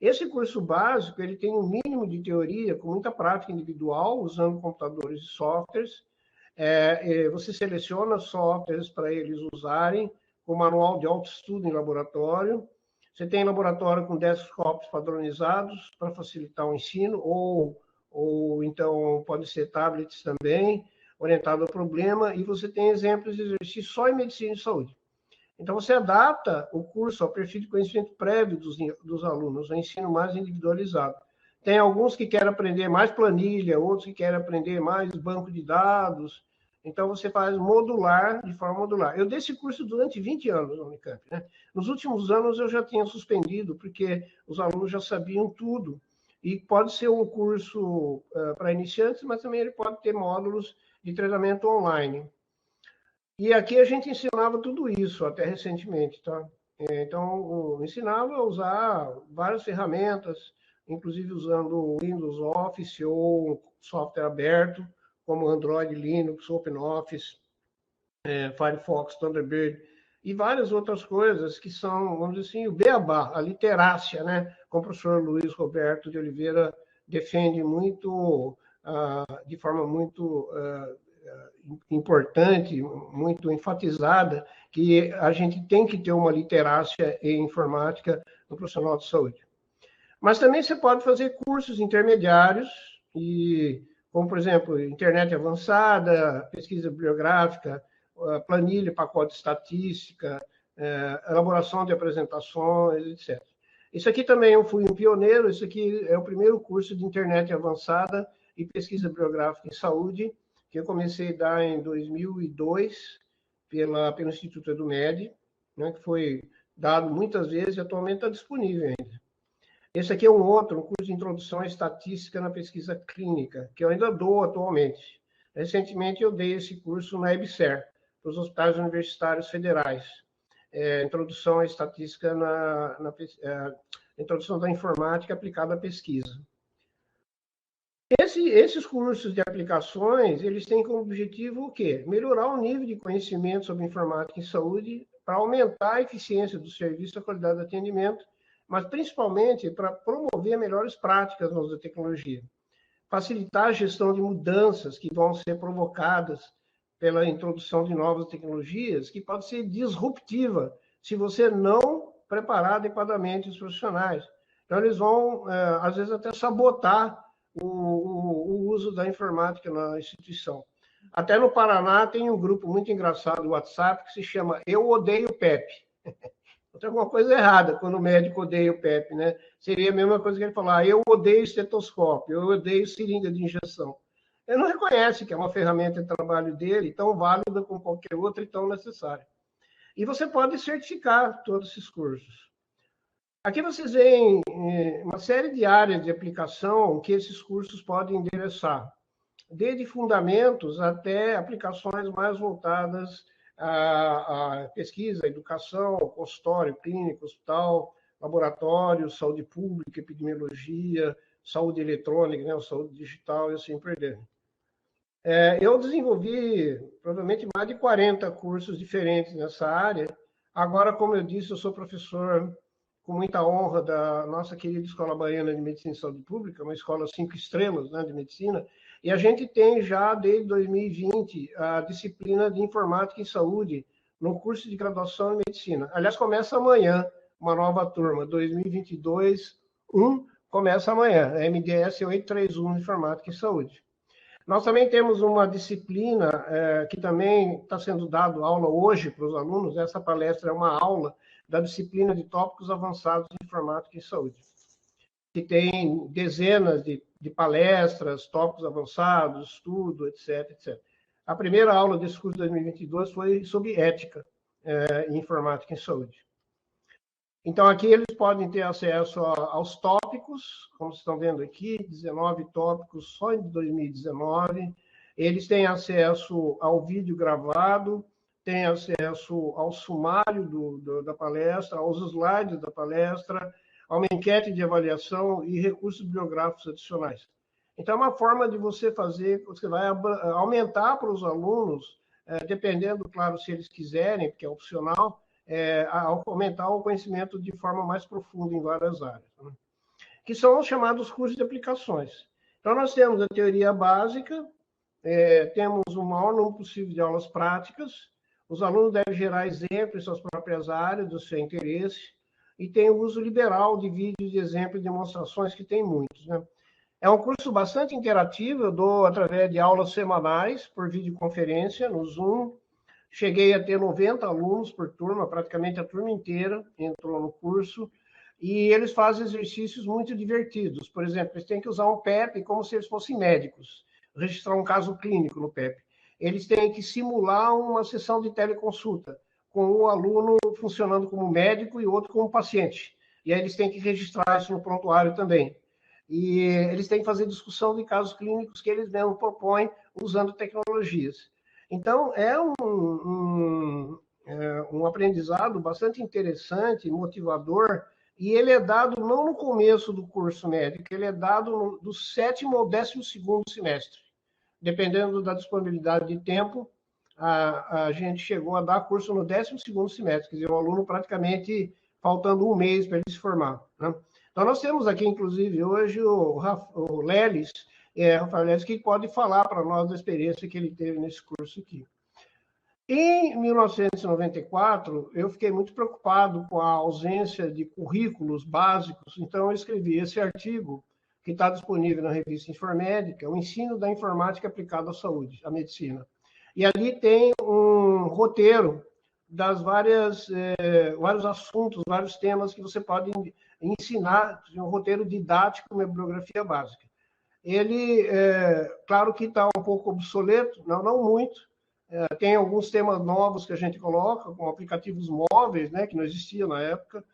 Esse curso básico ele tem um mínimo de teoria com muita prática individual, usando computadores e softwares. Você seleciona softwares para eles usarem, com manual de autoestudo em laboratório. Você tem laboratório com desktops padronizados para facilitar o ensino, ou então pode ser tablets também, orientado ao problema, e você tem exemplos de exercício só em medicina e saúde. Então, você adapta o curso ao perfil de conhecimento prévio dos alunos, um ensino mais individualizado. Tem alguns que querem aprender mais planilha, outros que querem aprender mais banco de dados. Então, você faz modular, de forma modular. Eu dei esse curso durante 20 anos na Unicamp, né? Nos últimos anos, eu já tinha suspendido, porque os alunos já sabiam tudo. E pode ser um curso para iniciantes, mas também ele pode ter módulos de treinamento online. E aqui a gente ensinava tudo isso, até recentemente, tá? Então, ensiná-lo a usar várias ferramentas, inclusive usando o Windows Office ou software aberto, como Android, Linux, OpenOffice, Firefox, Thunderbird, e várias outras coisas que são, vamos dizer assim, o beabá, a literácia, né? Como o professor Luiz Roberto de Oliveira defende muito, de forma muito importante, muito enfatizada, que a gente tem que ter uma literácia em informática no profissional de saúde. Mas também você pode fazer cursos intermediários, como, por exemplo, internet avançada, pesquisa bibliográfica, planilha, pacote de estatística, elaboração de apresentações, etc. Isso aqui também eu fui um pioneiro, isso aqui é o primeiro curso de internet avançada e pesquisa bibliográfica em saúde, que eu comecei a dar em 2002 pelo Instituto EduMed, né, que foi dado muitas vezes e atualmente está disponível ainda. Esse aqui é um curso de introdução à estatística na pesquisa clínica, que eu ainda dou atualmente. Recentemente eu dei esse curso na EBSER, para os hospitais universitários federais. Introdução à estatística introdução da informática aplicada à pesquisa. Esses cursos de aplicações, eles têm como objetivo o quê? Melhorar o nível de conhecimento sobre informática em saúde, para aumentar a eficiência do serviço e a qualidade do atendimento, mas principalmente para promover melhores práticas no uso da tecnologia, facilitar a gestão de mudanças que vão ser provocadas pela introdução de novas tecnologias, que pode ser disruptiva se você não preparar adequadamente os profissionais. Então, eles vão, às vezes, até sabotar o uso da informática na instituição. Até no Paraná tem um grupo muito engraçado do WhatsApp que se chama Eu Odeio PEP. Tem alguma coisa errada quando o médico odeia o PEP, né? Seria a mesma coisa que ele falar, eu odeio estetoscópio, eu odeio seringa de injeção. Ele não reconhece que é uma ferramenta de trabalho dele, tão válida como qualquer outra e tão necessária. E você pode certificar todos esses cursos. Aqui vocês veem uma série de áreas de aplicação que esses cursos podem endereçar, desde fundamentos até aplicações mais voltadas à pesquisa, educação, consultório, clínico, hospital, laboratório, saúde pública, epidemiologia, saúde eletrônica, né, saúde digital e assim por diante. Eu desenvolvi provavelmente mais de 40 cursos diferentes nessa área. Agora, como eu disse, eu sou professor com muita honra da nossa querida Escola Baiana de Medicina e Saúde Pública, uma escola 5 estrelas, né, de medicina, e a gente tem já, desde 2020, a disciplina de Informática em Saúde no curso de graduação em Medicina. Aliás, começa amanhã, uma nova turma, 2022, começa amanhã, a MDS 831, Informática em Saúde. Nós também temos uma disciplina que também está sendo dado aula hoje para os alunos. Essa palestra é uma aula da disciplina de tópicos avançados de informática e saúde, que tem dezenas de palestras, tópicos avançados, estudo, etc, etc. A primeira aula desse curso de 2022 foi sobre ética em informática e saúde. Então, aqui eles podem ter acesso aos tópicos, como vocês estão vendo aqui, 19 tópicos só em 2019. Eles têm acesso ao vídeo gravado, têm acesso ao sumário da palestra, aos slides da palestra, a uma enquete de avaliação e recursos bibliográficos adicionais. Então, é uma forma de você fazer, você vai aumentar para os alunos, dependendo, claro, se eles quiserem, porque é opcional, aumentar o conhecimento de forma mais profunda em várias áreas, né? Que são os chamados cursos de aplicações. Então, nós temos a teoria básica, temos o maior número possível de aulas práticas, os alunos devem gerar exemplos em suas próprias áreas, do seu interesse, e tem o uso liberal de vídeos de exemplos e demonstrações, que tem muitos, né? É um curso bastante interativo, eu dou através de aulas semanais, por videoconferência, no Zoom. Cheguei a ter 90 alunos por turma, praticamente a turma inteira entrou no curso, e eles fazem exercícios muito divertidos. Por exemplo, eles têm que usar um PEP como se eles fossem médicos, registrar um caso clínico no PEP. Eles têm que simular uma sessão de teleconsulta, com um aluno funcionando como médico e outro como paciente. E aí eles têm que registrar isso no prontuário também. E eles têm que fazer discussão de casos clínicos que eles mesmos propõem usando tecnologias. Então, um aprendizado bastante interessante, motivador, e ele é dado não no começo do curso médico, ele é dado do 7º ao 12º semestre. Dependendo da disponibilidade de tempo, a gente chegou a dar curso no 12º semestre, quer dizer, o aluno praticamente faltando um mês para ele se formar, né? Então, nós temos aqui, inclusive, hoje o Lelis, Rafael Lelis, que pode falar para nós da experiência que ele teve nesse curso aqui. Em 1994, eu fiquei muito preocupado com a ausência de currículos básicos, então eu escrevi esse artigo, que está disponível na revista Informédica, o ensino da informática aplicada à saúde, à medicina. E ali tem um roteiro das vários assuntos, vários temas que você pode ensinar, um roteiro didático, uma bibliografia básica. Ele, claro que está um pouco obsoleto, não muito, tem alguns temas novos que a gente coloca, com aplicativos móveis, né, que não existia na época,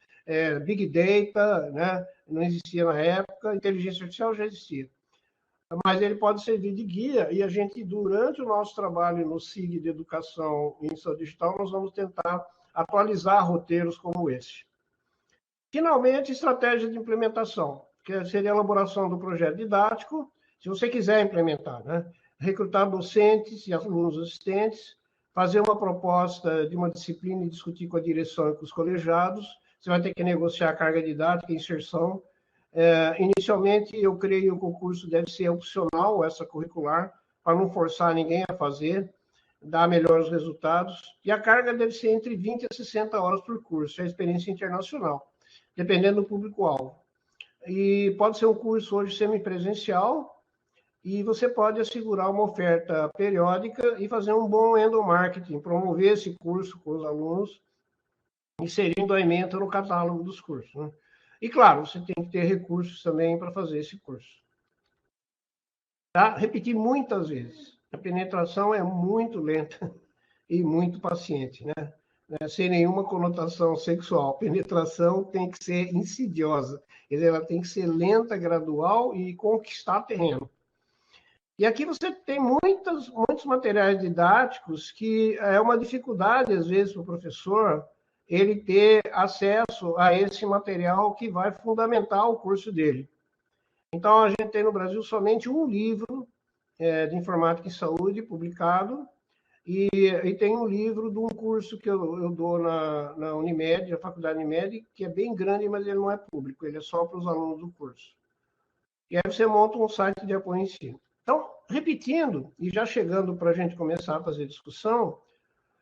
Big Data, né, não existia na época, inteligência artificial já existia. Mas ele pode servir de guia, e a gente, durante o nosso trabalho no SIG de Educação em Saúde Digital, nós vamos tentar atualizar roteiros como esse. Finalmente, estratégia de implementação, que seria a elaboração do projeto didático, se você quiser implementar, né? Recrutar docentes e alunos assistentes, fazer uma proposta de uma disciplina e discutir com a direção e com os colegiados. Você vai ter que negociar a carga didática e inserção. Inicialmente, eu creio que o curso deve ser opcional, extracurricular, para não forçar ninguém a fazer, dar melhores resultados. E a carga deve ser entre 20 a 60 horas por curso, é a experiência internacional, dependendo do público-alvo. E pode ser um curso hoje semipresencial, e você pode assegurar uma oferta periódica e fazer um bom endomarketing, promover esse curso com os alunos, inserindo a ementa no catálogo dos cursos, né? E, claro, você tem que ter recursos também para fazer esse curso. Tá? Repetir muitas vezes. A penetração é muito lenta e muito paciente, né? Sem nenhuma conotação sexual. Penetração tem que ser insidiosa. Ela tem que ser lenta, gradual e conquistar terreno. E aqui você tem muitos materiais didáticos que é uma dificuldade, às vezes, para o professor ele ter acesso a esse material que vai fundamentar o curso dele. Então, a gente tem no Brasil somente um livro de informática e saúde publicado, e tem um livro de um curso que eu dou na Unimed, na Faculdade Unimed, que é bem grande, mas ele não é público, ele é só para os alunos do curso. E aí você monta um site de apoio em ensino. Então, repetindo, e já chegando para a gente começar a fazer discussão,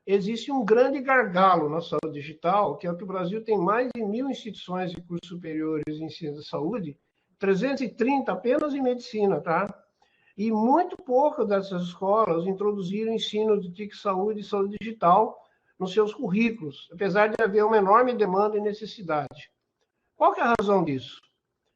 existe um grande gargalo na saúde digital, que é que o Brasil tem mais de 1.000 instituições de cursos superiores em ensino da saúde, 330 apenas em medicina, tá? E muito pouco dessas escolas introduziram ensino de TIC saúde e saúde digital nos seus currículos, apesar de haver uma enorme demanda e necessidade. Qual que é a razão disso?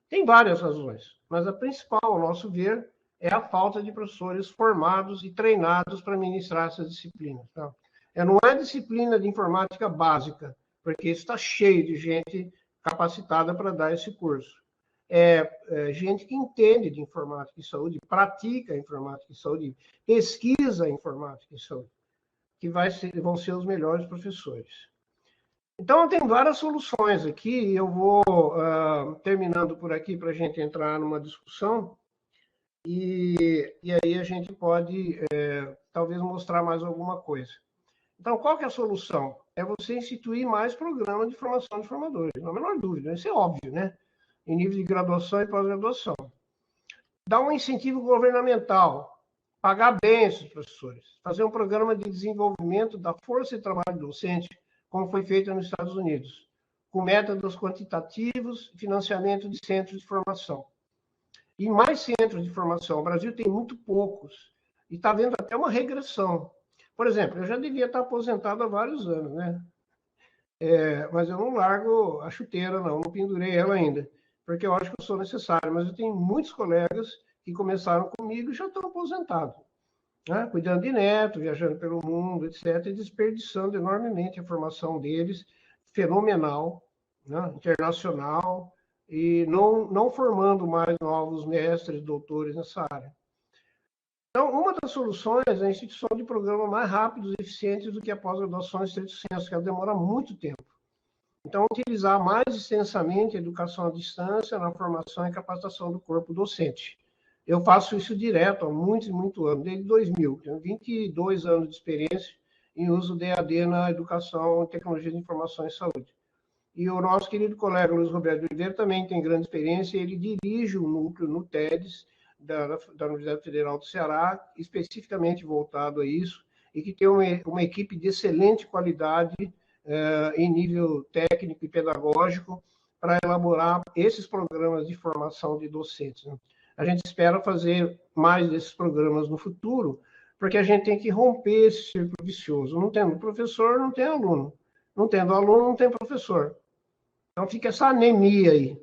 Tem várias razões, mas a principal, ao nosso ver, é a falta de professores formados e treinados para ministrar essas disciplinas. Tá? Não é disciplina de informática básica, porque está cheio de gente capacitada para dar esse curso. Gente que entende de informática e saúde, pratica informática e saúde, pesquisa informática e saúde, que vão ser os melhores professores. Então, tem várias soluções aqui, eu vou terminando por aqui para a gente entrar numa discussão, e aí a gente pode, talvez, mostrar mais alguma coisa. Então, qual que é a solução? É você instituir mais programas de formação de formadores, não há a menor dúvida, isso é óbvio, né? Em nível de graduação e pós-graduação. Dar um incentivo governamental, pagar bem esses professores, fazer um programa de desenvolvimento da força de trabalho docente, como foi feito nos Estados Unidos, com métodos quantitativos, financiamento de centros de formação. E mais centros de formação. O Brasil tem muito poucos, e está vendo até uma regressão. Por exemplo, eu já devia estar aposentado há vários anos, né? Mas eu não largo a chuteira, não pendurei ela ainda, porque eu acho que eu sou necessário. Mas eu tenho muitos colegas que começaram comigo e já estão aposentados, né? Cuidando de neto, viajando pelo mundo, etc., e desperdiçando enormemente a formação deles, fenomenal, né? Internacional, e não formando mais novos mestres, doutores nessa área. Então, uma das soluções é a instituição de programas mais rápidos e eficientes do que a pós-graduação em estrito senso, que ela demora muito tempo. Então, utilizar mais extensamente a educação à distância na formação e capacitação do corpo docente. Eu faço isso direto há muitos anos, desde 2000. Tenho 22 anos de experiência em uso de EAD na educação e tecnologia de informação e saúde. E o nosso querido colega Luiz Roberto Oliveira também tem grande experiência, ele dirige o núcleo no TEDS da Universidade Federal do Ceará, especificamente voltado a isso, e que tem uma equipe de excelente qualidade em nível técnico e pedagógico para elaborar esses programas de formação de docentes. A gente espera fazer mais desses programas no futuro, porque a gente tem que romper esse círculo vicioso. Não tendo professor, não tem aluno. Não tendo aluno, não tem professor. Então fica essa anemia aí.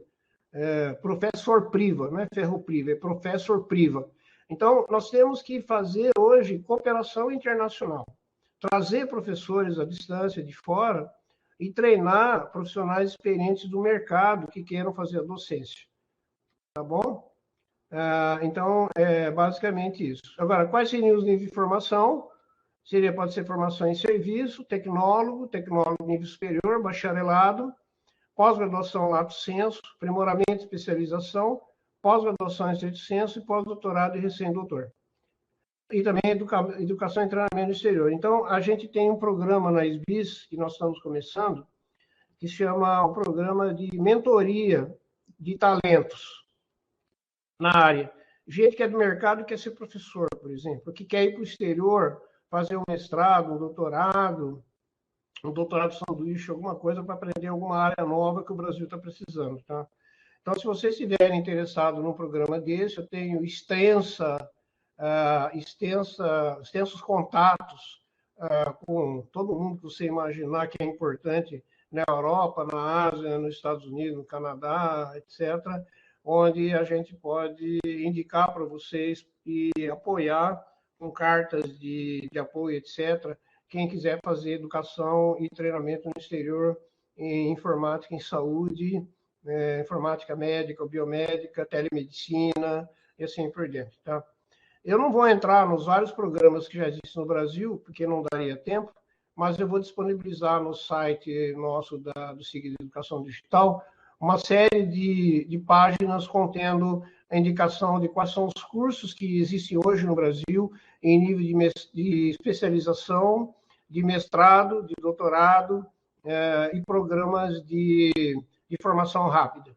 Professor priva, não é ferro priva, é professor priva. Então, nós temos que fazer hoje cooperação internacional. Trazer professores à distância de fora e treinar profissionais experientes do mercado que queiram fazer a docência. Tá bom? Então, é basicamente isso. Agora, quais seriam os níveis de formação? Pode ser formação em serviço, tecnólogo nível superior, bacharelado, pós-graduação lato sensu, aprimoramento e especialização, pós-graduação em estrito sensu e pós-doutorado e recém-doutor. E também educação e treinamento no exterior. Então, a gente tem um programa na SBIS, que nós estamos começando, que se chama o Programa de Mentoria de Talentos na área. Gente que é do mercado e quer ser professor, por exemplo, que quer ir para o exterior, fazer um mestrado, um doutorado sanduíche, alguma coisa para aprender alguma área nova que o Brasil está precisando, tá? Então, se vocês estiverem interessados num programa desse, eu tenho extensos contatos com todo mundo que você imaginar que é importante na Europa, na Ásia, nos Estados Unidos, no Canadá, etc., onde a gente pode indicar para vocês e apoiar com cartas de apoio, etc., quem quiser fazer educação e treinamento no exterior em informática em saúde, informática médica ou biomédica, telemedicina e assim por diante, tá? Eu não vou entrar nos vários programas que já existem no Brasil, porque não daria tempo, mas eu vou disponibilizar no site nosso do SIG de Educação Digital uma série de páginas contendo a indicação de quais são os cursos que existem hoje no Brasil em nível de especialização, de mestrado, de doutorado e programas de formação rápida.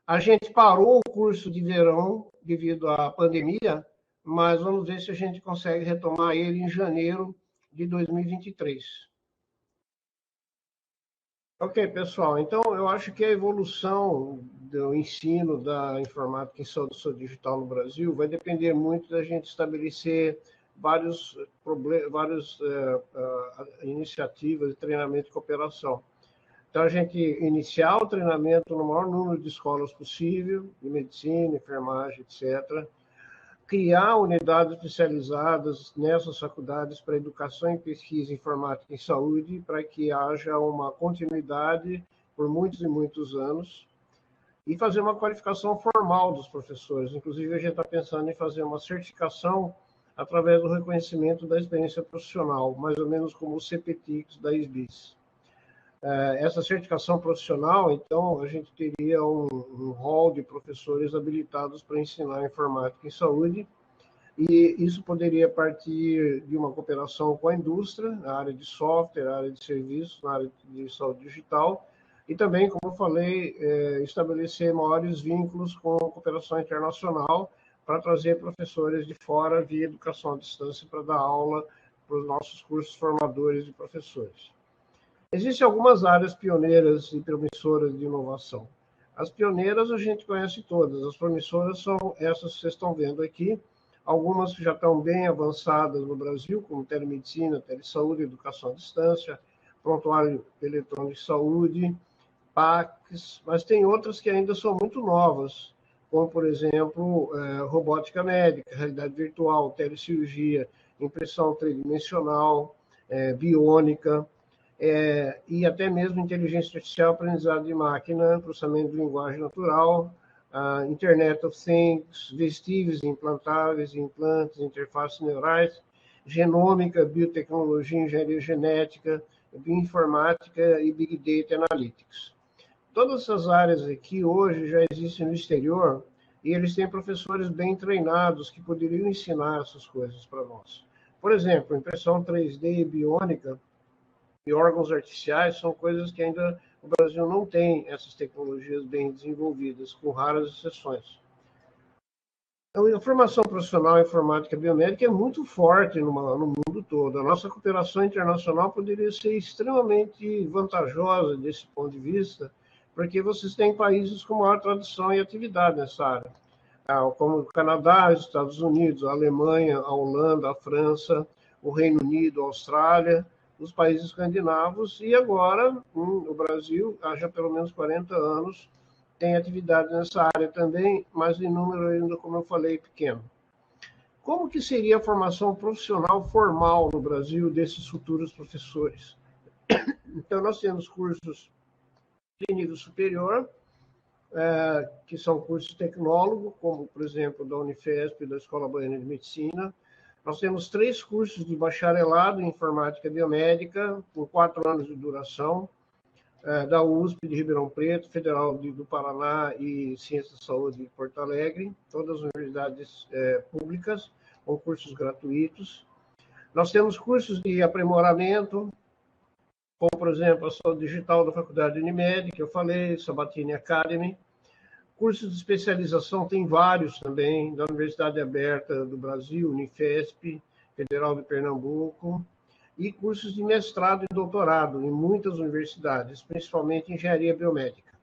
A gente parou o curso de verão devido à pandemia, mas vamos ver se a gente consegue retomar ele em janeiro de 2023. Ok, pessoal. Então, eu acho que a evolução do ensino da informática em saúde digital no Brasil vai depender muito da gente estabelecer várias iniciativas de treinamento e cooperação. Então, a gente iniciar o treinamento no maior número de escolas possível, de medicina, enfermagem, etc., criar unidades especializadas nessas faculdades para educação e pesquisa informática em saúde, para que haja uma continuidade por muitos e muitos anos, e fazer uma qualificação formal dos professores. Inclusive, a gente está pensando em fazer uma certificação através do reconhecimento da experiência profissional, mais ou menos como o CPTICS da SBIS. Essa certificação profissional, então, a gente teria um hall de professores habilitados para ensinar informática em saúde, e isso poderia partir de uma cooperação com a indústria, na área de software, na área de serviços, na área de saúde digital, e também, como eu falei, estabelecer maiores vínculos com a cooperação internacional para trazer professores de fora via educação à distância para dar aula para os nossos cursos formadores de professores. Existem algumas áreas pioneiras e promissoras de inovação. As pioneiras a gente conhece todas, as promissoras são essas que vocês estão vendo aqui, algumas que já estão bem avançadas no Brasil, como telemedicina, telesaúde, educação à distância, prontuário eletrônico de saúde, PACs, mas tem outras que ainda são muito novas, como, por exemplo, robótica médica, realidade virtual, telecirurgia, impressão tridimensional, biônica, e até mesmo inteligência artificial, aprendizado de máquina, processamento de linguagem natural, a Internet of Things, vestíveis implantáveis, implantes, interfaces neurais, genômica, biotecnologia, engenharia genética, bioinformática e Big Data Analytics. Todas essas áreas aqui hoje já existem no exterior e eles têm professores bem treinados que poderiam ensinar essas coisas para nós. Por exemplo, impressão 3D e biônica e órgãos artificiais são coisas que ainda o Brasil não tem essas tecnologias bem desenvolvidas, com raras exceções. Então, a formação profissional em informática biomédica é muito forte no mundo todo. A nossa cooperação internacional poderia ser extremamente vantajosa desse ponto de vista, porque vocês têm países com maior tradição e atividade nessa área, como o Canadá, os Estados Unidos, a Alemanha, a Holanda, a França, o Reino Unido, a Austrália, os países escandinavos, e agora o Brasil, há já pelo menos 40 anos, tem atividade nessa área também, mas em número ainda, como eu falei, pequeno. Como que seria a formação profissional formal no Brasil desses futuros professores? Então, nós temos cursos de nível superior, que são cursos tecnólogos, como, por exemplo, da Unifesp e da Escola Baiana de Medicina. Nós temos 3 cursos de bacharelado em informática biomédica, com 4 anos de duração, da USP de Ribeirão Preto, Federal do Paraná e Ciências da Saúde de Porto Alegre, todas as universidades públicas, com cursos gratuitos. Nós temos cursos de aprimoramento, como, por exemplo, a Saúde Digital da Faculdade Unimed, que eu falei, Sabatini Academy. Cursos de especialização tem vários também, da Universidade Aberta do Brasil, Unifesp, Federal de Pernambuco, e cursos de mestrado e doutorado em muitas universidades, principalmente em engenharia biomédica.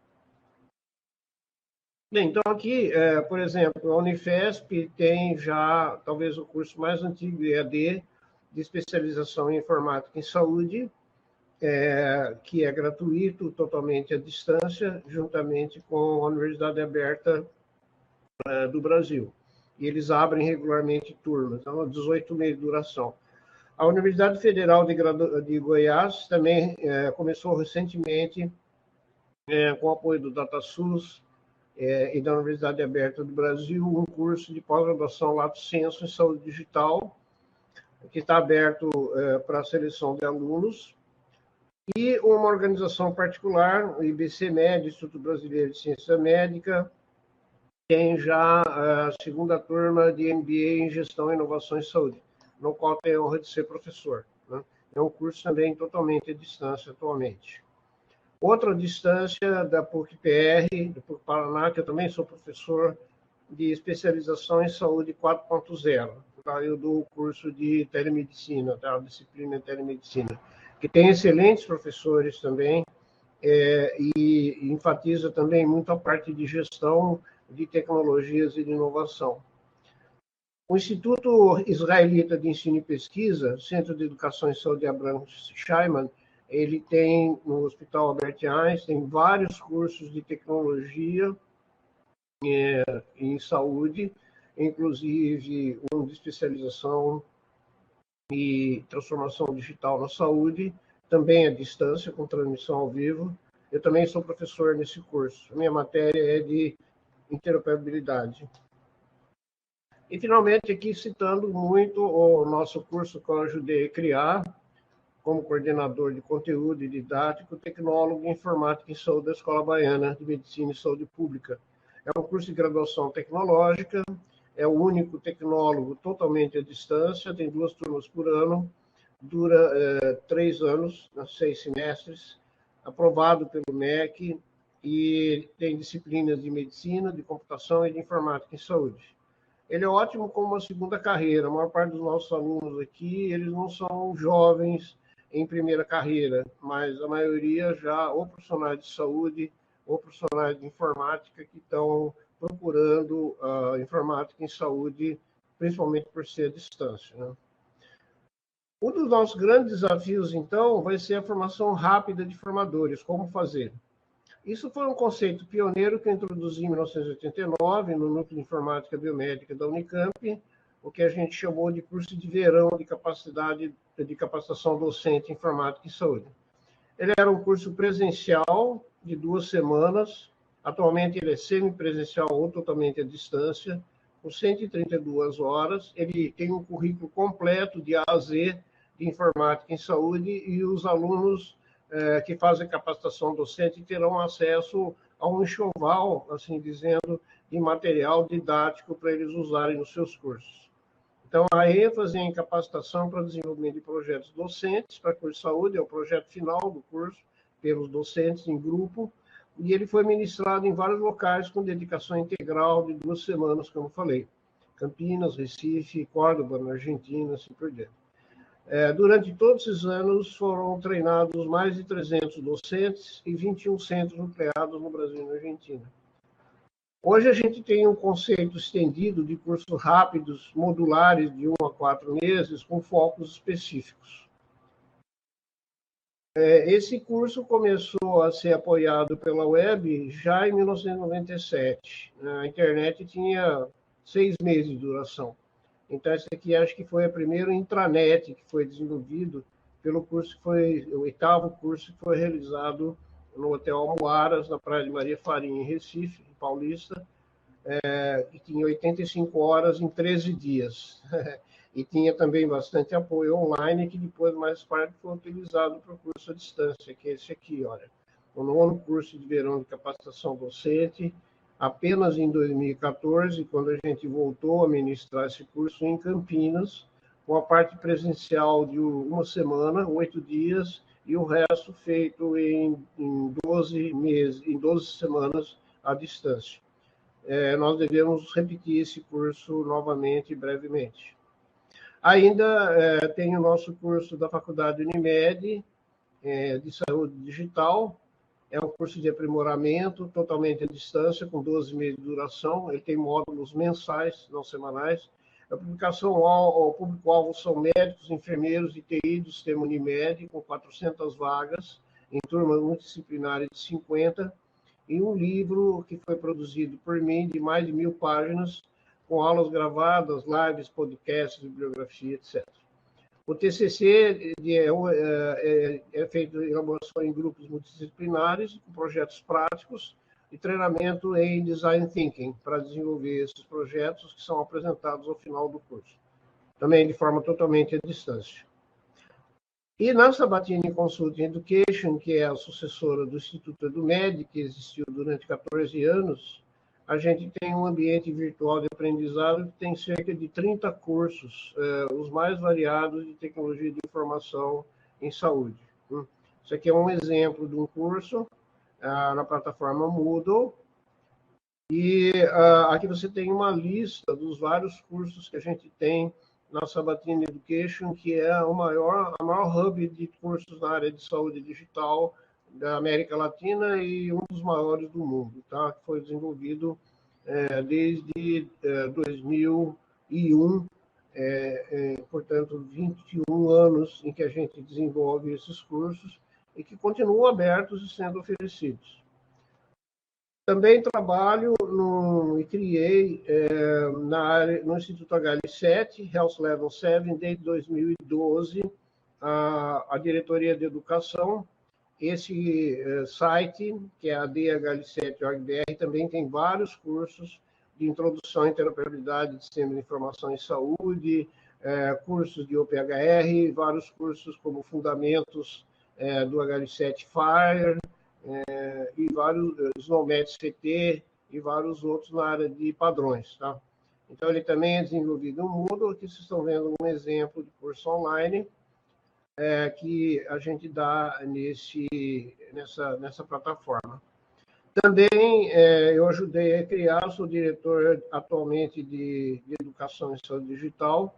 Bem, então aqui, por exemplo, a Unifesp tem já talvez o curso mais antigo EAD de especialização em informática em saúde, que é gratuito, totalmente à distância, juntamente com a Universidade Aberta do Brasil. E eles abrem regularmente turmas, então 18 meses de duração. A Universidade Federal de Goiás também começou recentemente, com o apoio do DataSUS e da Universidade Aberta do Brasil, um curso de pós-graduação Lato Sensu em Saúde Digital, que está aberto para a seleção de alunos. E uma organização particular, o IBCMed, Instituto Brasileiro de Ciência Médica, tem já a segunda turma de MBA em Gestão, Inovação e Saúde, no qual tenho a honra de ser professor, né? É um curso também totalmente à distância atualmente. Outra distância da PUC-PR, do PUC-Paraná, que eu também sou professor de especialização em saúde 4.0. Eu dou o curso de telemedicina, a disciplina de telemedicina, que tem excelentes professores também, e enfatiza também muito a parte de gestão de tecnologias e de inovação. O Instituto Israelita de Ensino e Pesquisa, Centro de Educação e Saúde Abraham Scheiman, ele tem no Hospital Albert Einstein vários cursos de tecnologia em saúde, inclusive um de especialização e transformação digital na saúde, também à distância, com transmissão ao vivo. Eu também sou professor nesse curso. A minha matéria é de interoperabilidade. E, finalmente, aqui citando muito o nosso curso que eu ajudei a criar, como coordenador de conteúdo e didático, tecnólogo em informática em saúde da Escola Baiana de Medicina e Saúde Pública. É um curso de graduação tecnológica, é o único tecnólogo totalmente à distância, tem 2 turmas por ano, dura 3 anos, 6 semestres, aprovado pelo MEC, e tem disciplinas de medicina, de computação e de informática em saúde. Ele é ótimo como uma segunda carreira. A maior parte dos nossos alunos aqui, eles não são jovens em primeira carreira, mas a maioria já ou profissionais de saúde ou profissionais de informática que estão procurando informática em saúde, principalmente por ser à distância, né? Um dos nossos grandes desafios, então, vai ser a formação rápida de formadores, como fazer. Isso foi um conceito pioneiro que eu introduzi em 1989 no Núcleo de Informática Biomédica da Unicamp, o que a gente chamou de curso de verão de capacitação docente em informática e saúde. Ele era um curso presencial de 2 semanas, Atualmente ele é semipresencial ou totalmente à distância, com 132 horas. Ele tem um currículo completo de A a Z de informática em saúde, e os alunos que fazem capacitação docente terão acesso a um enxoval, assim dizendo, de material didático para eles usarem nos seus cursos. Então, a ênfase em capacitação para desenvolvimento de projetos docentes para curso de saúde é o projeto final do curso, pelos docentes em grupo, e ele foi ministrado em vários locais com dedicação integral de 2 semanas, como falei. Campinas, Recife, Córdoba, na Argentina, assim por diante. Durante todos esses anos foram treinados mais de 300 docentes e 21 centros nucleados no Brasil e na Argentina. Hoje a gente tem um conceito estendido de cursos rápidos, modulares, de 1 a 4 meses, com focos específicos. Esse curso começou a ser apoiado pela web já em 1997. A internet tinha 6 meses de duração. Então, esse aqui acho que foi a primeira intranet que foi desenvolvido pelo curso que foi o 8º curso que foi realizado no Hotel Almoaras, na Praia de Maria Farinha, em Recife, em Paulista, que tinha 85 horas em 13 dias. E tinha também bastante apoio online, que depois, mais tarde, foi utilizado para o curso à distância, que é esse aqui, olha. O 9º curso de verão de capacitação docente, apenas em 2014, quando a gente voltou a ministrar esse curso em Campinas, com a parte presencial de 1 semana, 8 dias, e o resto feito em 12 meses, em 12 semanas à distância. Nós devemos repetir esse curso novamente, brevemente. Ainda tem o nosso curso da Faculdade Unimed, de Saúde Digital. É um curso de aprimoramento, totalmente à distância, com 12 meses de duração. Ele tem módulos mensais, não semanais. A publicação, o público-alvo são médicos, enfermeiros de TI do sistema Unimed, com 400 vagas, em turmas multidisciplinares de 50, e um livro que foi produzido por mim, de mais de 1000 páginas, com aulas gravadas, lives, podcasts, bibliografia, etc. O TCC é feito em elaboração em grupos multidisciplinares, com projetos práticos e treinamento em Design Thinking, para desenvolver esses projetos que são apresentados ao final do curso, também de forma totalmente à distância. E na Sabatini Consulting Education, que é a sucessora do Instituto EduMed, que existiu durante 14 anos, a gente tem um ambiente virtual de aprendizado que tem cerca de 30 cursos, os mais variados de tecnologia de informação em saúde. Isso aqui é um exemplo de um curso na plataforma Moodle, e aqui você tem uma lista dos vários cursos que a gente tem na Sabatini Education, que é a maior hub de cursos na área de saúde digital da América Latina e um dos maiores do mundo, tá? Que foi desenvolvido desde 2001, portanto, 21 anos em que a gente desenvolve esses cursos e que continuam abertos e sendo oferecidos. Também trabalho e criei no Instituto HL7, Health Level 7, desde 2012, a Diretoria de Educação. Esse site, que é a DHL7.org.br, também tem vários cursos de introdução à interoperabilidade de sistemas de informação em saúde, cursos de OPHR, vários cursos como Fundamentos do HL7 FIRE, e vários SNOMED CT e vários outros na área de padrões, tá? Então, ele também é desenvolvido no Moodle. Aqui vocês estão vendo um exemplo de curso online que a gente dá nessa plataforma. Também eu ajudei a criar, sou diretor atualmente de Educação em Saúde Digital,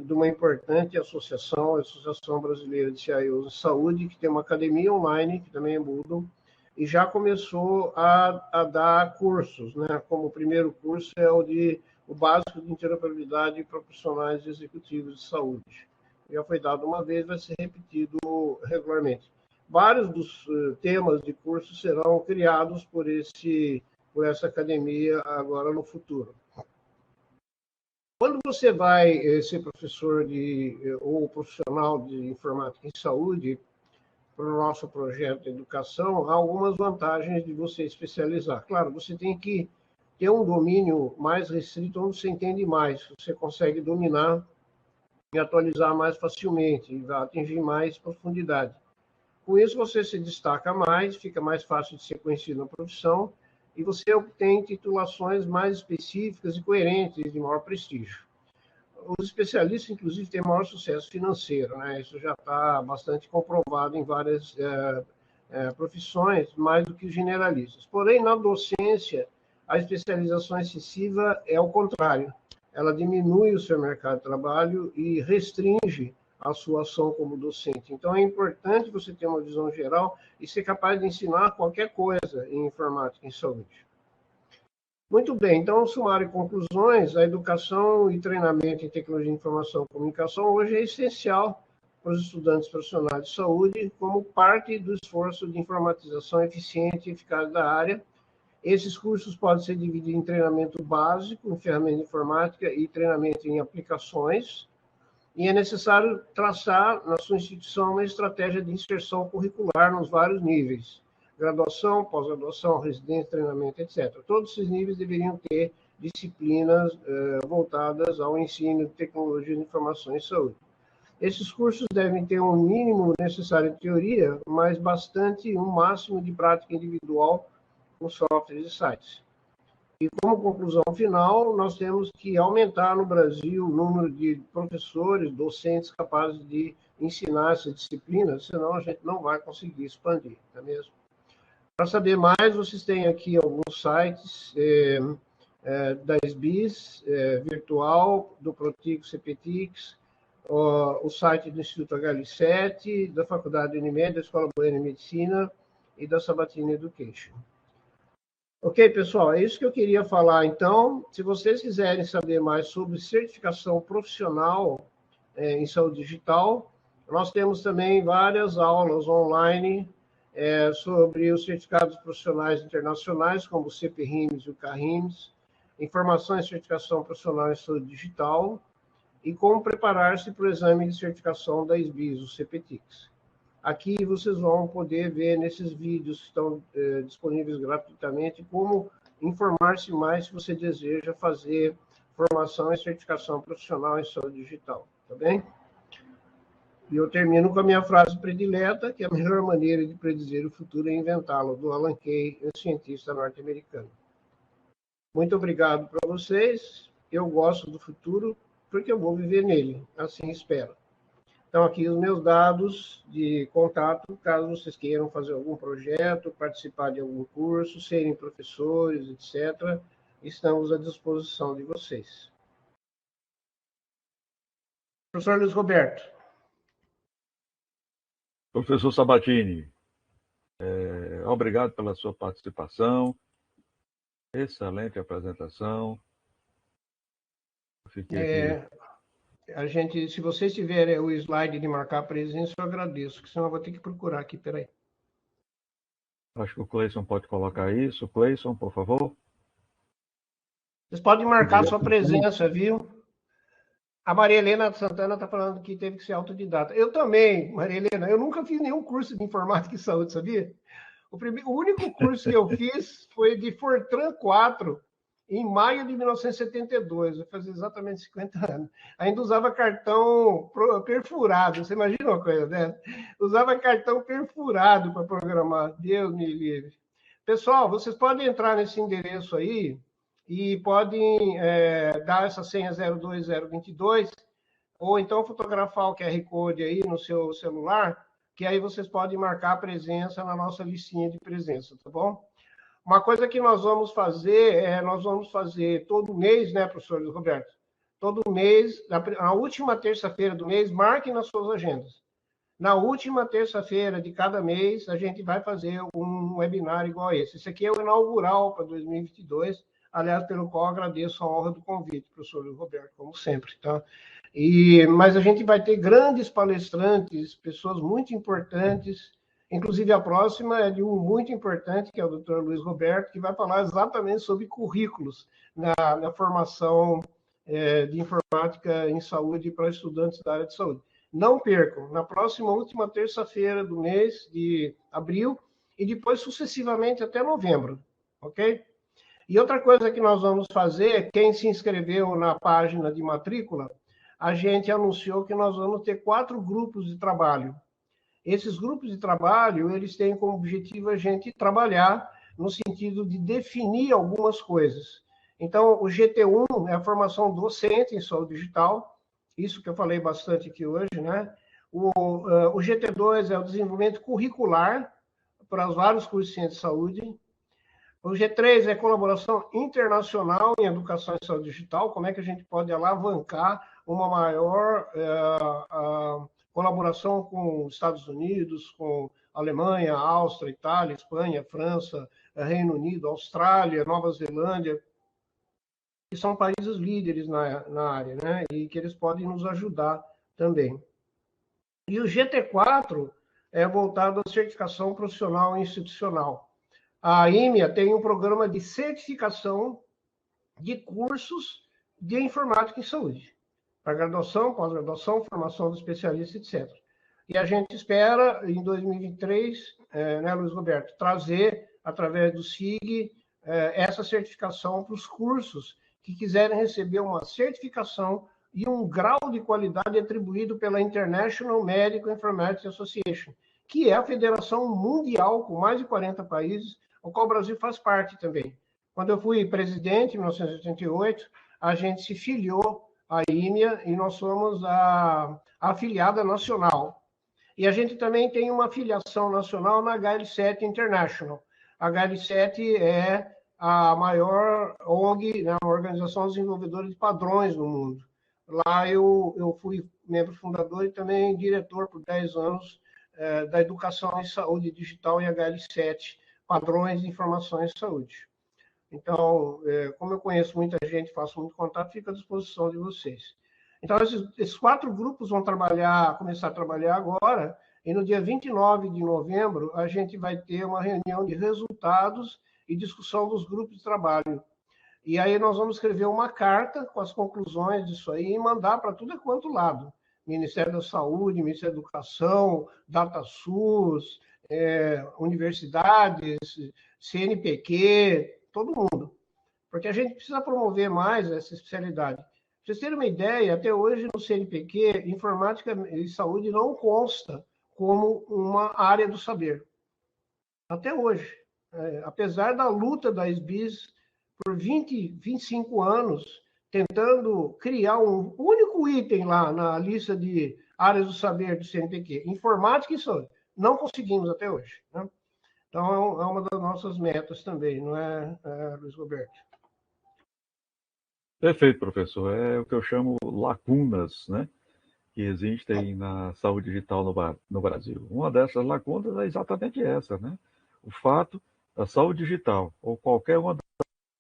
de uma importante associação, a Associação Brasileira de CIOs de Saúde, que tem uma academia online, que também é Moodle, e já começou a dar cursos, né? Como o primeiro curso é o básico de interoperabilidade para profissionais executivos de saúde. Já foi dado uma vez, vai ser repetido regularmente. Vários dos temas de curso serão criados por essa academia agora no futuro. Quando você vai ser professor ou profissional de informática em saúde, para o nosso projeto de educação, há algumas vantagens de você especializar. Claro, você tem que ter um domínio mais restrito, onde você entende mais, você consegue dominar e atualizar mais facilmente, e atingir mais profundidade. Com isso, você se destaca mais, fica mais fácil de ser conhecido na profissão, e você obtém titulações mais específicas e coerentes, de maior prestígio. Os especialistas, inclusive, têm maior sucesso financeiro, né? Isso já está bastante comprovado em várias profissões, mais do que os generalistas. Porém, na docência, a especialização excessiva é o contrário. Ela diminui o seu mercado de trabalho e restringe a sua ação como docente. Então, é importante você ter uma visão geral e ser capaz de ensinar qualquer coisa em informática e saúde. Muito bem, então, sumário e conclusões, a educação e treinamento em tecnologia de informação e comunicação hoje é essencial para os estudantes profissionais de saúde como parte do esforço de informatização eficiente e eficaz da área. Esses cursos podem ser divididos em treinamento básico, em ferramenta de informática e treinamento em aplicações, e é necessário traçar na sua instituição uma estratégia de inserção curricular nos vários níveis, graduação, pós-graduação, residência, treinamento, etc. Todos esses níveis deveriam ter disciplinas voltadas ao ensino de tecnologia de informação e saúde. Esses cursos devem ter um mínimo necessário de teoria, mas um máximo de prática individual com softwares e sites. E como conclusão final, nós temos que aumentar no Brasil o número de professores, docentes capazes de ensinar essa disciplina, senão a gente não vai conseguir expandir, não é mesmo? Para saber mais, vocês têm aqui alguns sites da SBIS, virtual, do Protico CPTIX, o site do Instituto HL7, da Faculdade Unimed, da Escola Baiana de Medicina e da Sabatini Education. Ok, pessoal, é isso que eu queria falar. Então, se vocês quiserem saber mais sobre certificação profissional em saúde digital, nós temos também várias aulas online sobre os certificados profissionais internacionais, como o CPRIMS e o CARRIMS, informação e certificação profissional em saúde digital, e como preparar-se para o exame de certificação da SBIS, o CPTIX. Aqui vocês vão poder ver nesses vídeos que estão disponíveis gratuitamente como informar-se mais se você deseja fazer formação e certificação profissional em saúde digital, tá bem? E eu termino com a minha frase predileta, que é a melhor maneira de predizer o futuro é inventá-lo, do Alan Kay, um cientista norte-americano. Muito obrigado para vocês. Eu gosto do futuro porque eu vou viver nele, assim espero. Então, aqui os meus dados de contato, caso vocês queiram fazer algum projeto, participar de algum curso, serem professores, etc., estamos à disposição de vocês. Professor Luiz Roberto. Professor Sabatini, obrigado pela sua participação. Excelente apresentação. Fiquei aqui. Se vocês tiverem o slide de marcar presença, eu agradeço, que senão eu vou ter que procurar aqui, peraí. Acho que o Cleison pode colocar isso. Cleison, por favor. Vocês podem marcar sua presença, viu? A Maria Helena Santana está falando que teve que ser autodidata. Eu também, Maria Helena, eu nunca fiz nenhum curso de informática e saúde, sabia? O único curso que eu fiz foi de Fortran 4, em maio de 1972, vai fazer exatamente 50 anos. Ainda usava cartão perfurado, você imagina uma coisa dessa? Usava cartão perfurado para programar, Deus me livre. Pessoal, vocês podem entrar nesse endereço aí e podem dar essa senha 02022, ou então fotografar o QR Code aí no seu celular, que aí vocês podem marcar a presença na nossa listinha de presença, tá bom? Uma coisa que nós vamos fazer todo mês, né, professor Roberto? Todo mês, na última terça-feira do mês, marquem nas suas agendas. Na última terça-feira de cada mês, a gente vai fazer um webinar igual a esse. Esse aqui é o inaugural para 2022, aliás, pelo qual agradeço a honra do convite, professor Roberto, como sempre, tá? Mas a gente vai ter grandes palestrantes, pessoas muito importantes. Inclusive, a próxima é de um muito importante, que é o Dr. Luiz Roberto, que vai falar exatamente sobre currículos na formação de informática em saúde para estudantes da área de saúde. Não percam, na próxima última terça-feira do mês de abril e depois sucessivamente até novembro, ok? E outra coisa que nós vamos fazer, quem se inscreveu na página de matrícula, a gente anunciou que nós vamos ter 4 grupos de trabalho. Esses grupos de trabalho, eles têm como objetivo a gente trabalhar no sentido de definir algumas coisas. Então, o GT1 é a formação docente em saúde digital, isso que eu falei bastante aqui hoje, né? O GT2 é o desenvolvimento curricular para os vários cursos de ciência de saúde. O G3 é colaboração internacional em educação e saúde digital, como é que a gente pode alavancar uma maior colaboração com os Estados Unidos, com Alemanha, Áustria, Itália, Espanha, França, Reino Unido, Austrália, Nova Zelândia, que são países líderes na área, né? E que eles podem nos ajudar também. E o GT4 é voltado à certificação profissional e institucional. A IMEA tem um programa de certificação de cursos de informática em saúde, para graduação, pós-graduação, formação de especialista, etc. E a gente espera, em 2023, né, Luiz Roberto, trazer, através do SIG, essa certificação para os cursos que quiserem receber uma certificação e um grau de qualidade atribuído pela International Medical Informatics Association, que é a federação mundial com mais de 40 países, ao qual o Brasil faz parte também. Quando eu fui presidente, em 1988, a gente se filiou à IMEA e nós somos a afiliada nacional. E a gente também tem uma afiliação nacional na HL7 International. A HL7 é a maior ONG, né, uma organização desenvolvedora de padrões no mundo. Lá eu fui membro fundador e também diretor por 10 anos da Educação em Saúde Digital em HL7, padrões de informação em saúde. Então, como eu conheço muita gente, faço muito contato, fico à disposição de vocês. Então, esses 4 grupos vão começar a trabalhar agora, e no dia 29 de novembro, a gente vai ter uma reunião de resultados e discussão dos grupos de trabalho. E aí nós vamos escrever uma carta com as conclusões disso aí e mandar para tudo quanto lado. Ministério da Saúde, Ministério da Educação, DataSUS, universidades, CNPq, todo mundo. Porque a gente precisa promover mais essa especialidade. Para vocês terem uma ideia, até hoje no CNPq, informática e saúde não consta como uma área do saber. Até hoje. Apesar da luta da SBIS por 25 anos, tentando criar um único item lá na lista de áreas do saber do CNPq, informática e saúde. Não conseguimos até hoje, né? Então, é uma das nossas metas também, não é, Luiz Roberto? Perfeito, professor. É o que eu chamo lacunas, né, que existem na saúde digital no Brasil. Uma dessas lacunas é exatamente essa, né? O fato da saúde digital, ou qualquer uma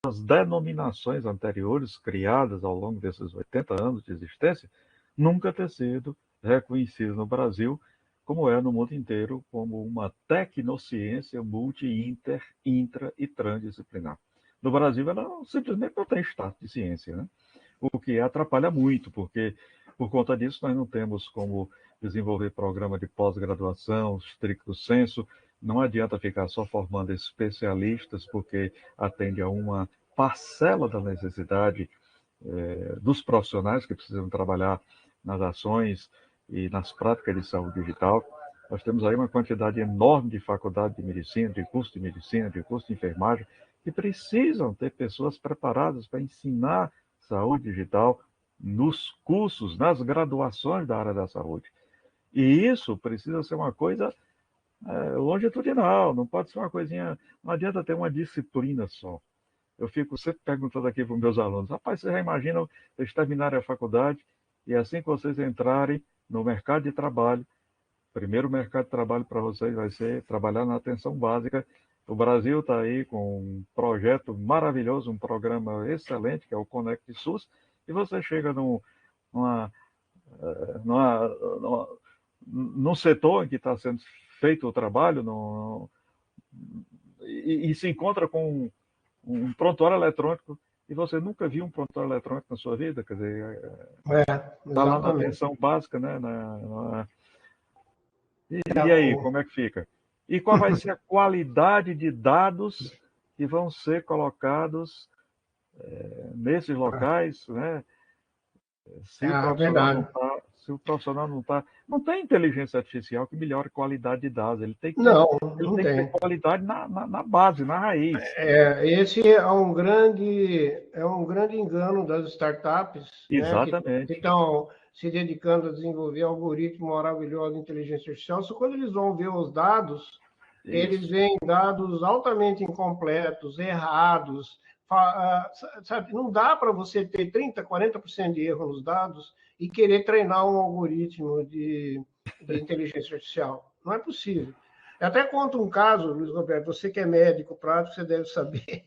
das denominações anteriores criadas ao longo desses 80 anos de existência, nunca ter sido reconhecida no Brasil, como é no mundo inteiro, como uma tecnociência multi-inter, intra e transdisciplinar. No Brasil, ela simplesmente não tem status de ciência, né? O que atrapalha muito, porque por conta disso nós não temos como desenvolver programa de pós-graduação, stricto sensu. Não adianta ficar só formando especialistas, porque atende a uma parcela da necessidade dos profissionais que precisam trabalhar nas ações e nas práticas de saúde digital. Nós temos aí uma quantidade enorme de faculdade de medicina, de curso de enfermagem, que precisam ter pessoas preparadas para ensinar saúde digital nos cursos, nas graduações da área da saúde. E isso precisa ser uma coisa longitudinal, não pode ser uma coisinha, não adianta ter uma disciplina só. Eu fico sempre perguntando aqui para os meus alunos, rapaz, vocês já imaginam eles terminarem a faculdade e assim que vocês entrarem no mercado de trabalho, o primeiro mercado de trabalho para vocês vai ser trabalhar na atenção básica. O Brasil está aí com um projeto maravilhoso, um programa excelente, que é o Conect SUS, e você chega num setor em que está sendo feito o trabalho e se encontra com um prontuário eletrônico e você nunca viu um prontuário eletrônico na sua vida, quer dizer, Está lá na atenção básica, né? E aí, como é que fica? E qual vai ser a qualidade de dados que vão ser colocados nesses locais, né? Se o profissional não está... Não tem inteligência artificial que melhore a qualidade de dados. Ele tem que ter qualidade na base, na raiz. Esse é um grande engano das startups, exatamente, né, que estão se dedicando a desenvolver algoritmos maravilhosos de inteligência artificial. Só quando eles vão ver os dados, eles veem dados altamente incompletos, errados. Sabe, não dá para você ter 30%, 40% de erro nos dados e querer treinar um algoritmo de inteligência artificial. Não é possível. Eu até conto um caso, Luiz Roberto, você que é médico prático, você deve saber.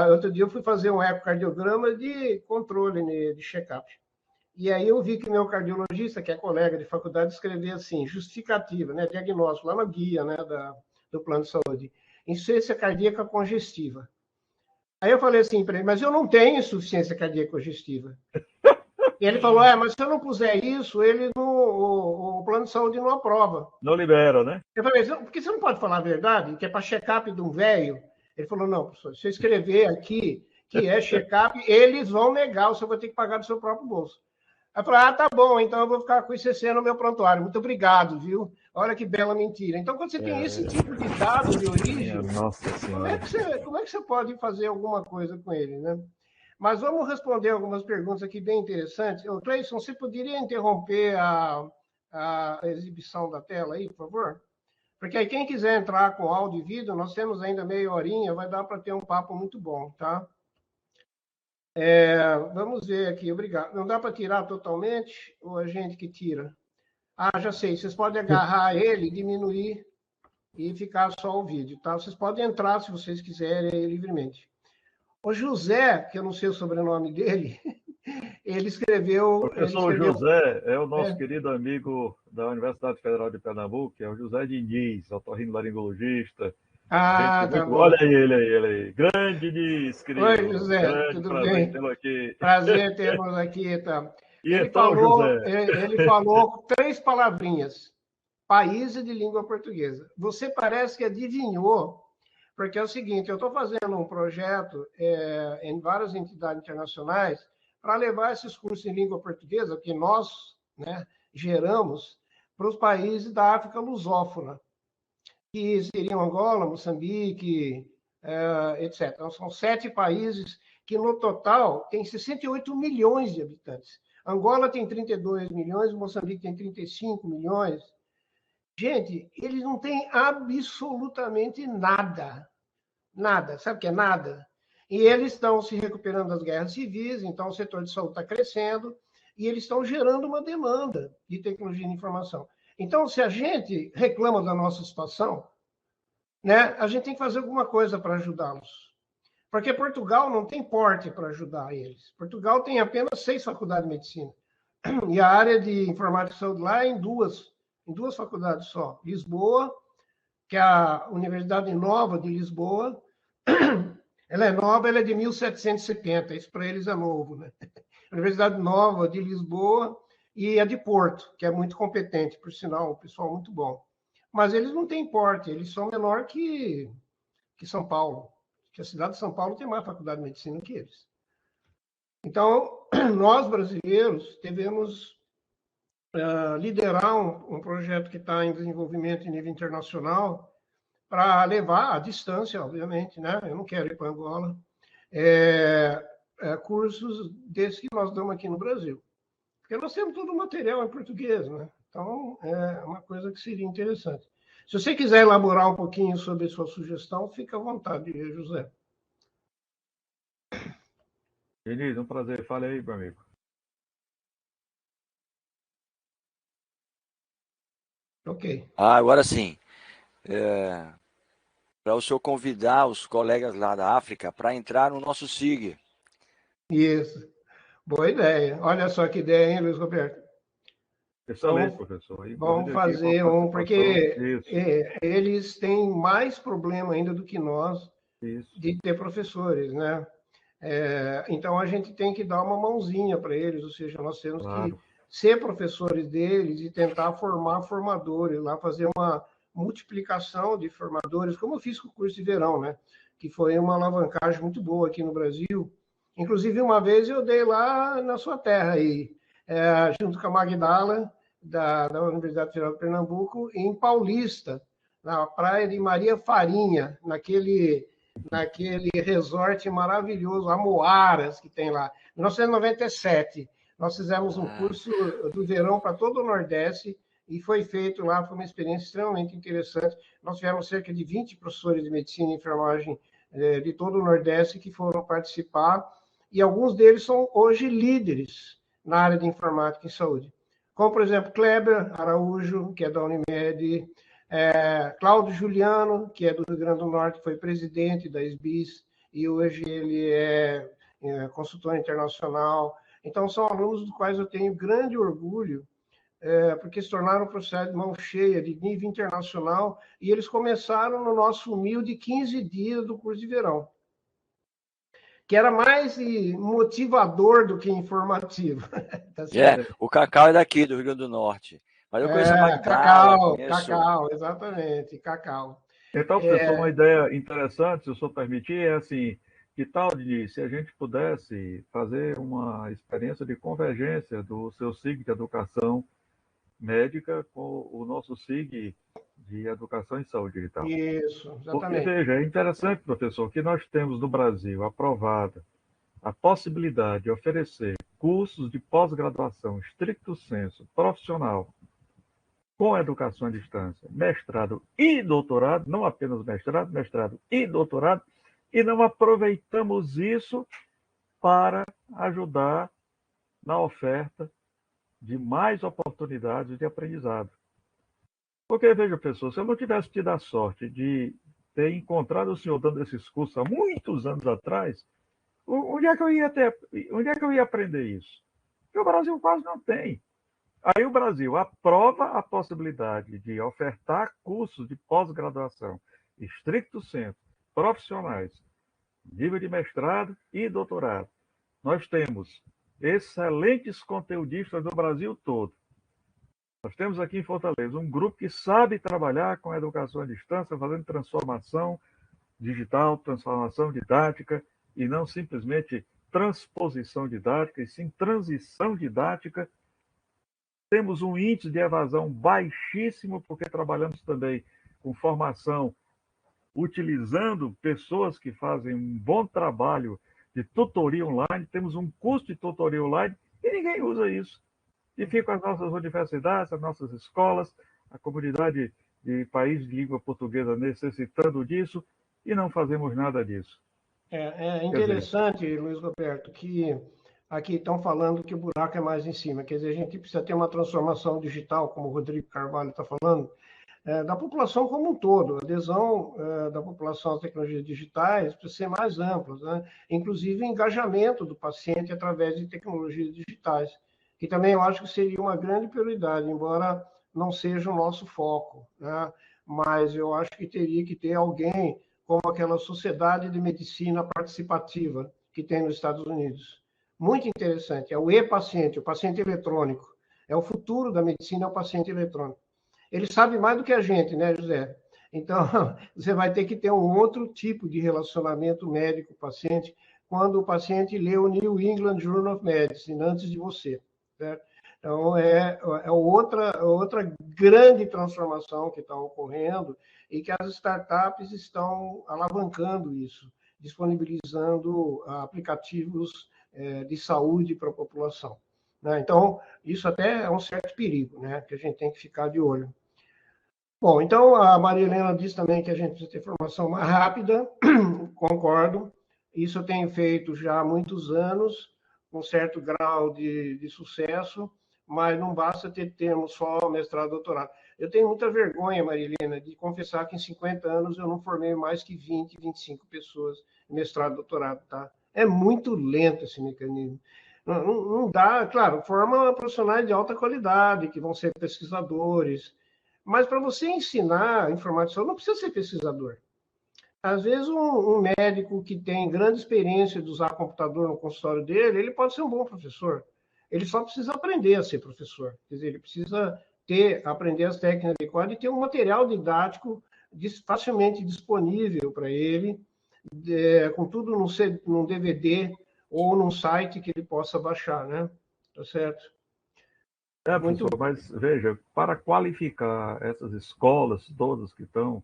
Outro dia eu fui fazer um ecocardiograma de controle de check-up. E aí eu vi que meu cardiologista, que é colega de faculdade, escreveu assim, justificativa, né, diagnóstico, lá na guia, né, do plano de saúde, insuficiência cardíaca congestiva. Aí eu falei assim para ele, mas eu não tenho insuficiência cardíaca congestiva. E ele falou, mas se eu não puser isso, o plano de saúde não aprova. Não libera, né? Eu falei, por que você não pode falar a verdade? Que é para check-up de um velho? Ele falou, não, professor, se eu escrever aqui que é check-up, eles vão negar, você vai ter que pagar do seu próprio bolso. Aí eu falei, tá bom, então eu vou ficar com ICC no meu prontuário. Muito obrigado, viu? Olha que bela mentira. Então, quando você tem esse tipo de dado de origem, como é que você pode fazer alguma coisa com ele, né? Mas vamos responder algumas perguntas aqui bem interessantes. Cleison, você poderia interromper a exibição da tela aí, por favor? Porque aí quem quiser entrar com áudio e vídeo, nós temos ainda meia horinha, vai dar para ter um papo muito bom, tá? Vamos ver aqui, obrigado. Não dá para tirar totalmente ou a gente que tira? Já sei, vocês podem agarrar ele, diminuir e ficar só o vídeo, tá? Vocês podem entrar, se vocês quiserem, livremente. O José, que eu não sei o sobrenome dele, ele escreveu... O professor José é o nosso querido amigo da Universidade Federal de Pernambuco, que é o José Diniz, otorrinolaringologista. Tá bom. Olha ele aí. Grande Diniz, querido. Oi, José, tudo bem? Tê-lo aqui. Prazer tê-los aqui, tá? E ele falou 3 palavrinhas. Países de língua portuguesa. Você parece que adivinhou, porque é o seguinte, eu estou fazendo um projeto em várias entidades internacionais para levar esses cursos em língua portuguesa que nós, né, geramos para os países da África lusófona, que seriam Angola, Moçambique, etc. Então, são 7 países que, no total, tem 68 milhões de habitantes. Angola tem 32 milhões, Moçambique tem 35 milhões. Gente, eles não têm absolutamente nada. Nada. Sabe o que é nada? E eles estão se recuperando das guerras civis, então o setor de saúde está crescendo, e eles estão gerando uma demanda de tecnologia de informação. Então, se a gente reclama da nossa situação, né, a gente tem que fazer alguma coisa para ajudá-los. Porque Portugal não tem porte para ajudar eles. Portugal tem apenas 6 faculdades de medicina. E a área de informática e saúde lá é em duas faculdades só. Lisboa, que é a Universidade Nova de Lisboa, ela é nova, ela é de 1770, isso para eles é novo, né? Universidade Nova de Lisboa e a de Porto, que é muito competente, por sinal, um pessoal muito bom. Mas eles não têm porte, eles são menor que São Paulo, que a cidade de São Paulo tem mais faculdade de medicina que eles. Então, nós brasileiros devemos liderar um projeto que está em desenvolvimento em nível internacional para levar à distância, obviamente, né? Eu não quero ir para Angola, cursos desses que nós damos aqui no Brasil. Porque nós temos todo o material em português, né? Então, é uma coisa que seria interessante. Se você quiser elaborar um pouquinho sobre a sua sugestão, fica à vontade, José. Diniz, um prazer. Fale aí, meu amigo. Ok. Agora sim. Para o senhor convidar os colegas lá da África para entrar no nosso SIG. Isso. Boa ideia. Olha só que ideia, hein, Luiz Roberto? Excelente, professor. Vamos fazer porque eles têm mais problema ainda do que nós de ter professores, né? Então, a gente tem que dar uma mãozinha para eles, ou seja, nós temos Claro. que ser professores deles e tentar formar formadores, lá fazer uma multiplicação de formadores, como eu fiz com o curso de verão, né? Que foi uma alavancagem muito boa aqui no Brasil. Inclusive, uma vez eu dei lá na sua terra, aí, junto com a Magdala, da Universidade Federal de Pernambuco, em Paulista, na praia de Maria Farinha, naquele resort maravilhoso, Amoaras, que tem lá. Em 1997, nós fizemos um curso do verão para todo o Nordeste e foi feito lá, foi uma experiência extremamente interessante. Nós tivemos cerca de 20 professores de medicina e enfermagem de todo o Nordeste que foram participar, e alguns deles são hoje líderes na área de informática e saúde. Como, por exemplo, Kleber Araújo, que é da Unimed, Cláudio Juliano, que é do Rio Grande do Norte, foi presidente da SBIS, e hoje ele é consultor internacional. Então, são alunos dos quais eu tenho grande orgulho, porque se tornaram um processo de mão cheia, de nível internacional, e eles começaram no nosso humilde 15 dias do curso de verão, que era mais motivador do que informativo. Tá o Cacau é daqui, do Rio Grande do Norte. Mas eu conheço a Magdala, Cacau, exatamente, Cacau. Então, professor, uma ideia interessante, se o senhor permitir, é assim, que tal, Diniz, se a gente pudesse fazer uma experiência de convergência do seu SIG de educação médica com o nosso SIG de educação em saúde digital. Isso, exatamente. Porque, veja, é interessante, professor, que nós temos no Brasil aprovada a possibilidade de oferecer cursos de pós-graduação, stricto sensu, profissional, com educação à distância, mestrado e doutorado, não apenas mestrado, mestrado e doutorado, e não aproveitamos isso para ajudar na oferta de mais oportunidades de aprendizado. Porque, veja, professor, se eu não tivesse tido a sorte de ter encontrado o senhor dando esses cursos há muitos anos atrás, onde é que eu ia aprender isso? Porque o Brasil quase não tem. Aí o Brasil aprova a possibilidade de ofertar cursos de pós-graduação, stricto sensu, profissionais, nível de mestrado e doutorado. Nós temos excelentes conteudistas do Brasil todo. Nós temos aqui em Fortaleza um grupo que sabe trabalhar com a educação à distância, fazendo transformação digital, transformação didática, e não simplesmente transposição didática, e sim transição didática. Temos um índice de evasão baixíssimo, porque trabalhamos também com formação, utilizando pessoas que fazem um bom trabalho de tutoria online. Temos um curso de tutoria online e ninguém usa isso. E ficam as nossas universidades, as nossas escolas, a comunidade de país de língua portuguesa necessitando disso, e não fazemos nada disso. É interessante, Luiz Roberto, que aqui estão falando que o buraco é mais em cima. Quer dizer, a gente precisa ter uma transformação digital, como o Rodrigo Carvalho está falando, da população como um todo. A adesão da população às tecnologias digitais precisa ser mais ampla, né? Inclusive o engajamento do paciente através de tecnologias digitais, que também eu acho que seria uma grande prioridade, embora não seja o nosso foco, né? Mas eu acho que teria que ter alguém como aquela sociedade de medicina participativa que tem nos Estados Unidos. Muito interessante, é o e-paciente, o paciente eletrônico. É o futuro da medicina, é o paciente eletrônico. Ele sabe mais do que a gente, né, José? Então, você vai ter que ter um outro tipo de relacionamento médico-paciente quando o paciente lê o New England Journal of Medicine antes de você, certo? Então, é outra grande transformação que está ocorrendo e que as startups estão alavancando isso, disponibilizando aplicativos de saúde para a população, né? Então, isso até é um certo perigo, né, que a gente tem que ficar de olho. Bom, então, a Maria Helena disse também que a gente precisa ter formação mais rápida, concordo. Isso eu tenho feito já há muitos anos, com certo grau de sucesso, mas não basta termos só mestrado e doutorado. Eu tenho muita vergonha, Maria Helena, de confessar que em 50 anos eu não formei mais que 20, 25 pessoas em mestrado e doutorado, tá? É muito lento esse mecanismo. Não dá, claro, forma profissionais de alta qualidade, que vão ser pesquisadores, mas para você ensinar informática, não precisa ser pesquisador. Às vezes, um médico que tem grande experiência de usar computador no consultório dele, ele pode ser um bom professor. Ele só precisa aprender a ser professor. Quer dizer, ele precisa aprender as técnicas adequadas e ter um material didático facilmente disponível para ele, com tudo num DVD ou num site que ele possa baixar, né? Tá certo? Professor, mas veja, para qualificar essas escolas todas que estão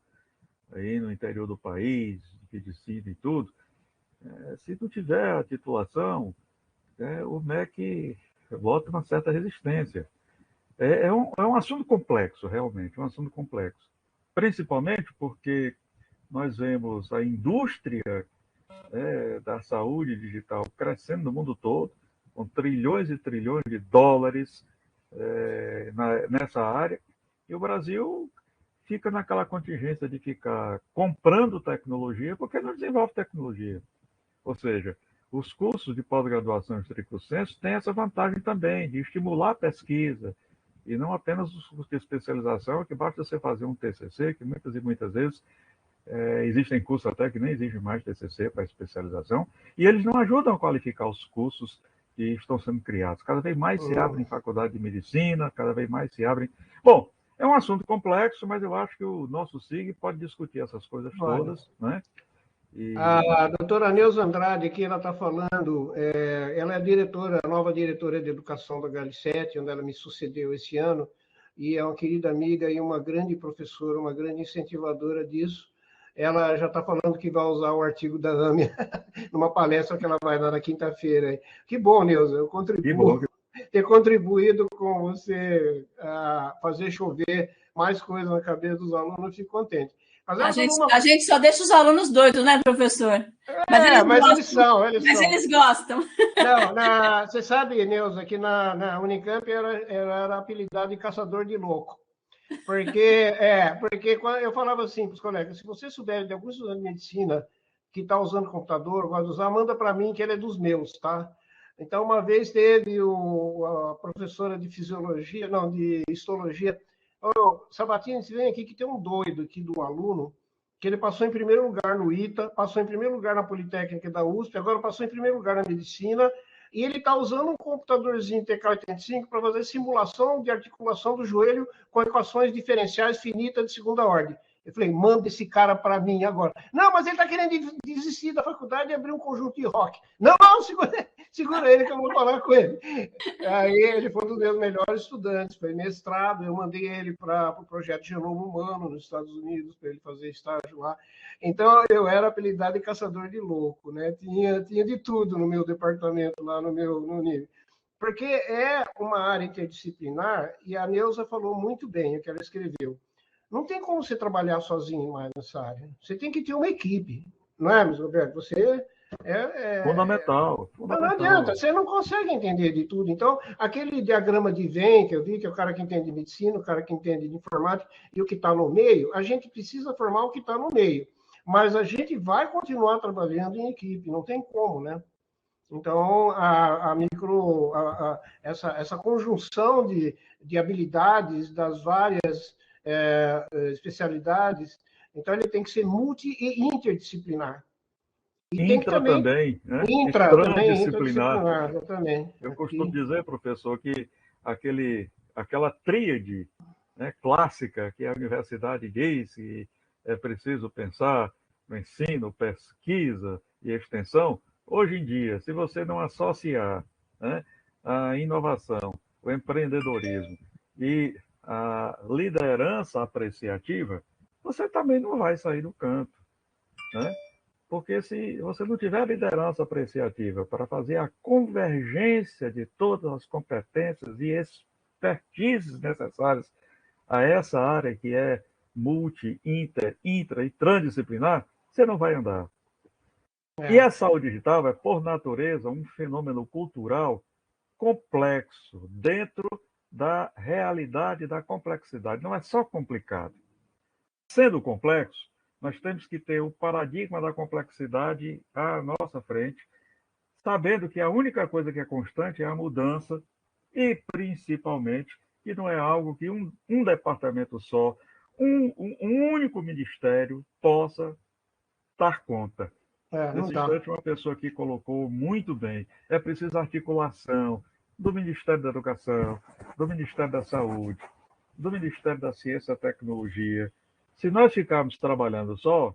aí no interior do país, que decidem tudo, se não tiver a titulação, o MEC bota uma certa resistência. É um assunto complexo, realmente, um assunto complexo. Principalmente porque nós vemos a indústria da saúde digital crescendo no mundo todo, com trilhões e trilhões de dólares nessa área, e o Brasil fica naquela contingência de ficar comprando tecnologia porque não desenvolve tecnologia. Ou seja, os cursos de pós-graduação em estricto senso têm essa vantagem também de estimular a pesquisa, e não apenas os cursos de especialização, que basta você fazer um TCC, que muitas e muitas vezes existem cursos até que nem exigem mais TCC para especialização, e eles não ajudam a qualificar os cursos que estão sendo criados. Cada vez mais se abrem faculdade de medicina, cada vez mais se abrem... Bom, é um assunto complexo, mas eu acho que o nosso SIG pode discutir essas coisas todas, né? A doutora Neuza Andrade, aqui ela está falando, ela é a nova diretora de educação da GAL7, onde ela me sucedeu esse ano, e é uma querida amiga e uma grande professora, uma grande incentivadora disso. Ela já está falando que vai usar o artigo da AMIA numa palestra que ela vai dar na quinta-feira. Que bom, Neuza, eu contribuo. Ter contribuído com você a fazer chover mais coisas na cabeça dos alunos, eu fico contente. A gente só deixa os alunos doidos, né, professor? Mas eles gostam. Não, você sabe, Neuza, que na Unicamp era apelidado de caçador de louco. Porque eu falava assim para os colegas, se você souber de algum estudante de medicina que está usando computador, gosta de usar, manda para mim que ele é dos meus, tá? Então, uma vez teve a professora de fisiologia, não, de histologia, Sabatini, você vem aqui que tem um doido aqui do aluno, que ele passou em primeiro lugar no ITA, passou em primeiro lugar na Politécnica da USP, agora passou em primeiro lugar na medicina, e ele está usando um computadorzinho TK-85 para fazer simulação de articulação do joelho com equações diferenciais finitas de segunda ordem. Eu falei, manda esse cara para mim agora. Não, mas ele está querendo desistir da faculdade e abrir um conjunto de rock. Não, segura ele que eu vou falar com ele. Aí ele foi um dos meus melhores estudantes, foi mestrado, eu mandei ele para o projeto Genoma Humano nos Estados Unidos, para ele fazer estágio lá. Então, eu era apelidado de caçador de louco, né? Tinha de tudo no meu departamento, lá no nível. Porque é uma área interdisciplinar, e a Neuza falou muito bem o que ela escreveu. Não tem como você trabalhar sozinho mais nessa área. Você tem que ter uma equipe, não é, Luiz Roberto? Você fundamental. Não adianta, você não consegue entender de tudo. Então, aquele diagrama de Venn que eu vi, que é o cara que entende de medicina, o cara que entende de informática e o que está no meio, a gente precisa formar o que está no meio. Mas a gente vai continuar trabalhando em equipe, não tem como, né? Então, essa conjunção de habilidades das várias especialidades, então ele tem que ser multi e interdisciplinar. E tem que também, né? Interdisciplinar. Exatamente. Eu costumo dizer, professor, que aquela tríade, né, clássica que a universidade diz que é preciso pensar no ensino, pesquisa e extensão, hoje em dia, se você não associar, né, a inovação, o empreendedorismo e a liderança apreciativa, você também não vai sair do canto, né? Porque se você não tiver liderança apreciativa para fazer a convergência de todas as competências e expertises necessárias a essa área que é multi, intra e transdisciplinar, você não vai andar. E a saúde digital é, por natureza, um fenômeno cultural complexo, dentro da realidade da complexidade. Não é só complicado. Sendo complexo, nós temos que ter o paradigma da complexidade à nossa frente, sabendo que a única coisa que é constante é a mudança e, principalmente, que não é algo que um departamento só, um único ministério possa dar conta. Não Nesse dá. instante, uma pessoa que colocou muito bem, é preciso articulação do Ministério da Educação, do Ministério da Saúde, do Ministério da Ciência e Tecnologia. Se nós ficarmos trabalhando só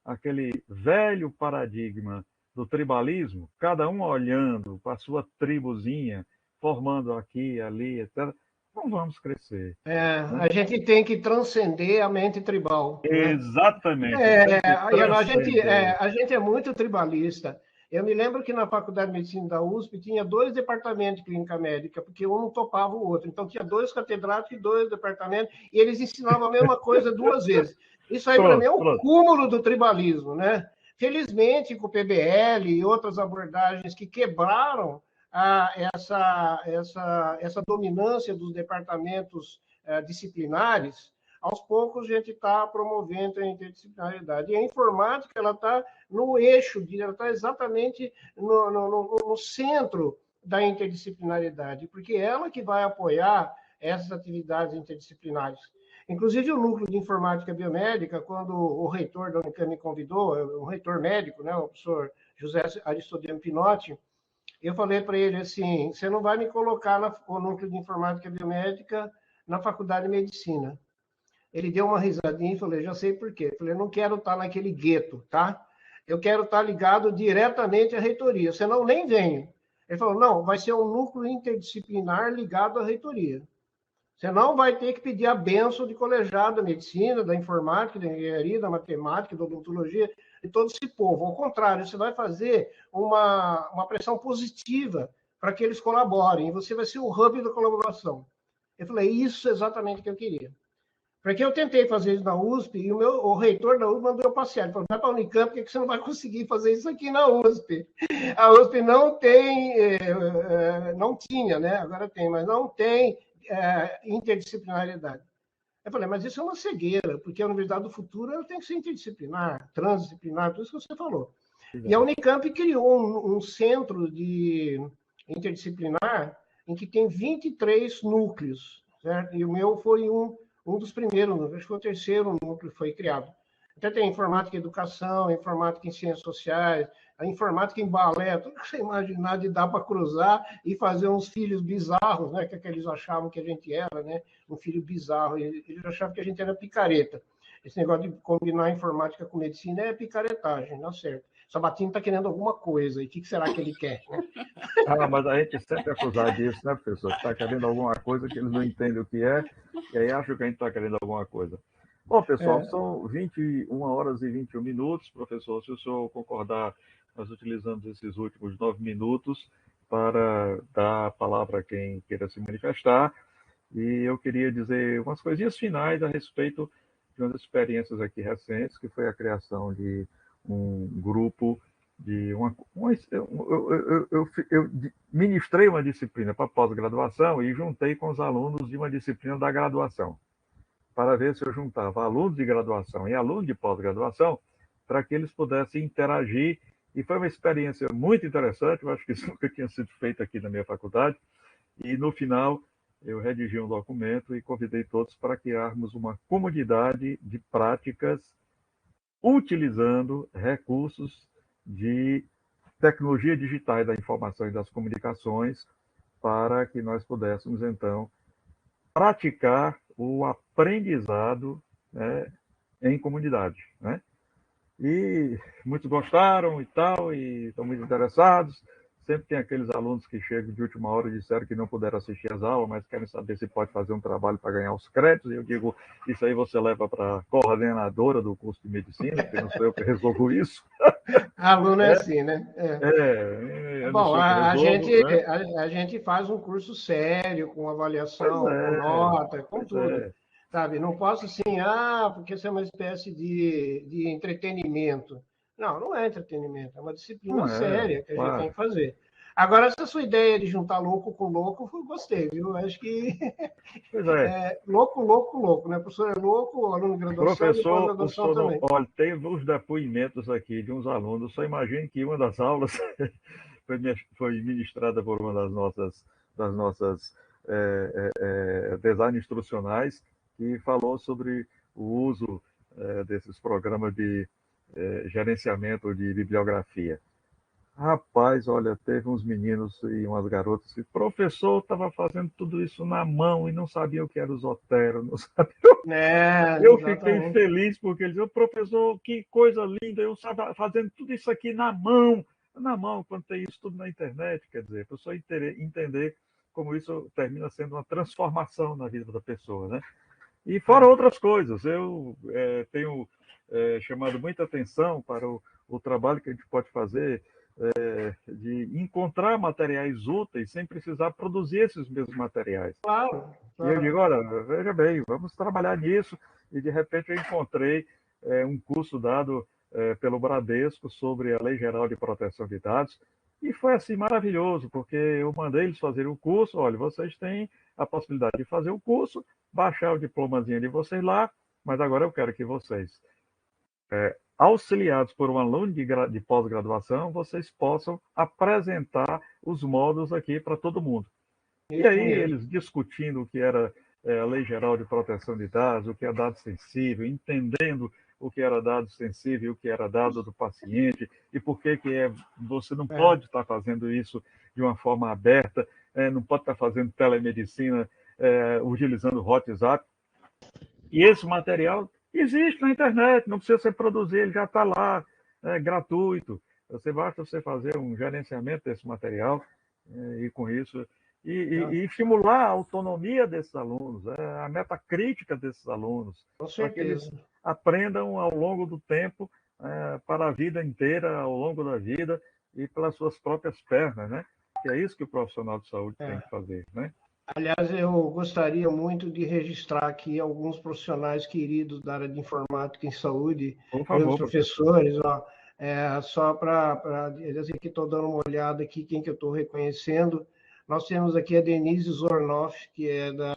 aquele velho paradigma do tribalismo, cada um olhando para a sua tribuzinha, formando aqui, ali, etc., não vamos crescer. Né? A gente tem que transcender a mente tribal. Exatamente. Né? A gente é muito tribalista. Eu me lembro que na Faculdade de Medicina da USP tinha 2 departamentos de clínica médica, porque um não topava o outro. Então tinha 2 catedráticos e 2 departamentos, e eles ensinavam a mesma coisa 2 vezes. Isso aí, para mim, é um cúmulo do tribalismo. Né? Felizmente, com o PBL e outras abordagens que quebraram essa dominância dos departamentos disciplinares, aos poucos a gente está promovendo a interdisciplinaridade. E a informática ela está no eixo, ela está exatamente no centro da interdisciplinaridade, porque é ela que vai apoiar essas atividades interdisciplinares. Inclusive, o núcleo de informática biomédica, quando o reitor da Unicamp me convidou, o reitor médico, né, o professor José Aristodemo Pinotti, eu falei para ele assim, você não vai me colocar no núcleo de informática biomédica na faculdade de medicina. Ele deu uma risadinha e falou, já sei por quê. Eu falei, eu não quero estar naquele gueto, tá? Eu quero estar ligado diretamente à reitoria, senão nem venho. Ele falou, não, vai ser um núcleo interdisciplinar ligado à reitoria. Você não vai ter que pedir a benção de colegiado da medicina, da informática, da engenharia, da matemática, da odontologia, de todo esse povo. Ao contrário, você vai fazer uma pressão positiva para que eles colaborem. E você vai ser o hub da colaboração. Eu falei, isso é exatamente o que eu queria. Porque eu tentei fazer isso na USP e o reitor da USP mandou eu passear. Ele falou, vai para a Unicamp, por que você não vai conseguir fazer isso aqui na USP? A USP não tem, não tinha, né? Agora tem, mas não tem interdisciplinaridade. Eu falei, mas isso é uma cegueira, porque a Universidade do Futuro ela tem que ser interdisciplinar, transdisciplinar, tudo isso que você falou. E a Unicamp criou um centro de interdisciplinar em que tem 23 núcleos, certo? E o meu foi um dos primeiros, acho que foi o terceiro núcleo que foi criado. Até tem informática em educação, informática em ciências sociais, a informática em balé, tudo que você imaginar de dar para cruzar e fazer uns filhos bizarros, né? Que eles achavam que a gente era, né? Um filho bizarro. Eles achavam que a gente era picareta. Esse negócio de combinar informática com medicina é picaretagem, não é certo. Sabatini está querendo alguma coisa, e o que será que ele quer? Né? Mas a gente sempre é acusado disso, né, professor? Está querendo alguma coisa que eles não entendem o que é, e aí acham que a gente está querendo alguma coisa. Bom, pessoal, são 21 horas e 21 minutos. Professor, se o senhor concordar, nós utilizamos esses últimos 9 minutos para dar a palavra a quem queira se manifestar. E eu queria dizer umas coisinhas finais a respeito de umas experiências aqui recentes, que foi a criação de um grupo de eu ministrei uma disciplina para pós-graduação e juntei com os alunos de uma disciplina da graduação, para ver se eu juntava alunos de graduação e alunos de pós-graduação, para que eles pudessem interagir. E foi uma experiência muito interessante, eu acho que isso nunca tinha sido feito aqui na minha faculdade. E, no final, eu redigi um documento e convidei todos para criarmos uma comunidade de práticas utilizando recursos de tecnologia digital da informação e das comunicações, para que nós pudéssemos, então, praticar o aprendizado, né, em comunidade. Né? E muitos gostaram e tal, e estão muito interessados. Sempre tem aqueles alunos que chegam de última hora e disseram que não puderam assistir às aulas, mas querem saber se pode fazer um trabalho para ganhar os créditos. E eu digo, isso aí você leva para a coordenadora do curso de medicina, porque não sou eu que resolvo isso. Aluno é assim, né? Bom, a gente faz um curso sério, com avaliação, com nota, com tudo. Sabe? Não posso assim, porque isso é uma espécie de entretenimento. Não é entretenimento, é uma disciplina séria que a gente tem que fazer. Agora, essa sua ideia de juntar louco com louco, eu gostei, viu? Acho que louco, né? O professor é louco, o aluno de graduação, professor, de graduação também. Olha, teve uns depoimentos aqui de uns alunos, só imagine que uma das aulas foi ministrada por uma das nossas design instrucionais, que falou sobre o uso desses programas de gerenciamento de bibliografia. Rapaz, olha, teve uns meninos e umas garotas que o professor estava fazendo tudo isso na mão e não sabia o que era o Zotero, não sabia. Eu fiquei feliz porque ele disse, professor, que coisa linda, eu estava fazendo tudo isso aqui na mão, quando tem isso tudo na internet, quer dizer, a pessoa entender como isso termina sendo uma transformação na vida da pessoa, né? E fora outras coisas, eu tenho chamado muita atenção para o trabalho que a gente pode fazer de encontrar materiais úteis sem precisar produzir esses mesmos materiais. Claro. E eu digo, olha, veja bem, vamos trabalhar nisso. E, de repente, eu encontrei um curso dado pelo Bradesco sobre a Lei Geral de Proteção de Dados. E foi, assim, maravilhoso, porque eu mandei eles fazerem o curso. Olha, vocês têm a possibilidade de fazer o curso, baixar o diplomazinho de vocês lá, mas agora eu quero que vocês, auxiliados por um aluno de pós-graduação, vocês possam apresentar os módulos aqui para todo mundo. E aí eles discutindo o que era a Lei Geral de Proteção de Dados, o que é dado sensível, entendendo o que era dado sensível, o que era dado do paciente, e por que você não pode estar fazendo isso de uma forma aberta, não pode estar fazendo telemedicina utilizando o WhatsApp. E esse material existe na internet, não precisa você produzir, ele já está lá, é gratuito. Basta você fazer um gerenciamento desse material e com isso e estimular a autonomia desses alunos, a metacrítica desses alunos, para que eles aprendam ao longo do tempo, para a vida inteira, ao longo da vida e pelas suas próprias pernas, né? Que é isso que o profissional de saúde tem que fazer, né? Aliás, eu gostaria muito de registrar aqui alguns profissionais queridos da área de informática em saúde, meus professores, ó, só para dizer que estou dando uma olhada aqui, quem que eu estou reconhecendo. Nós temos aqui a Denise Zornoff, que é da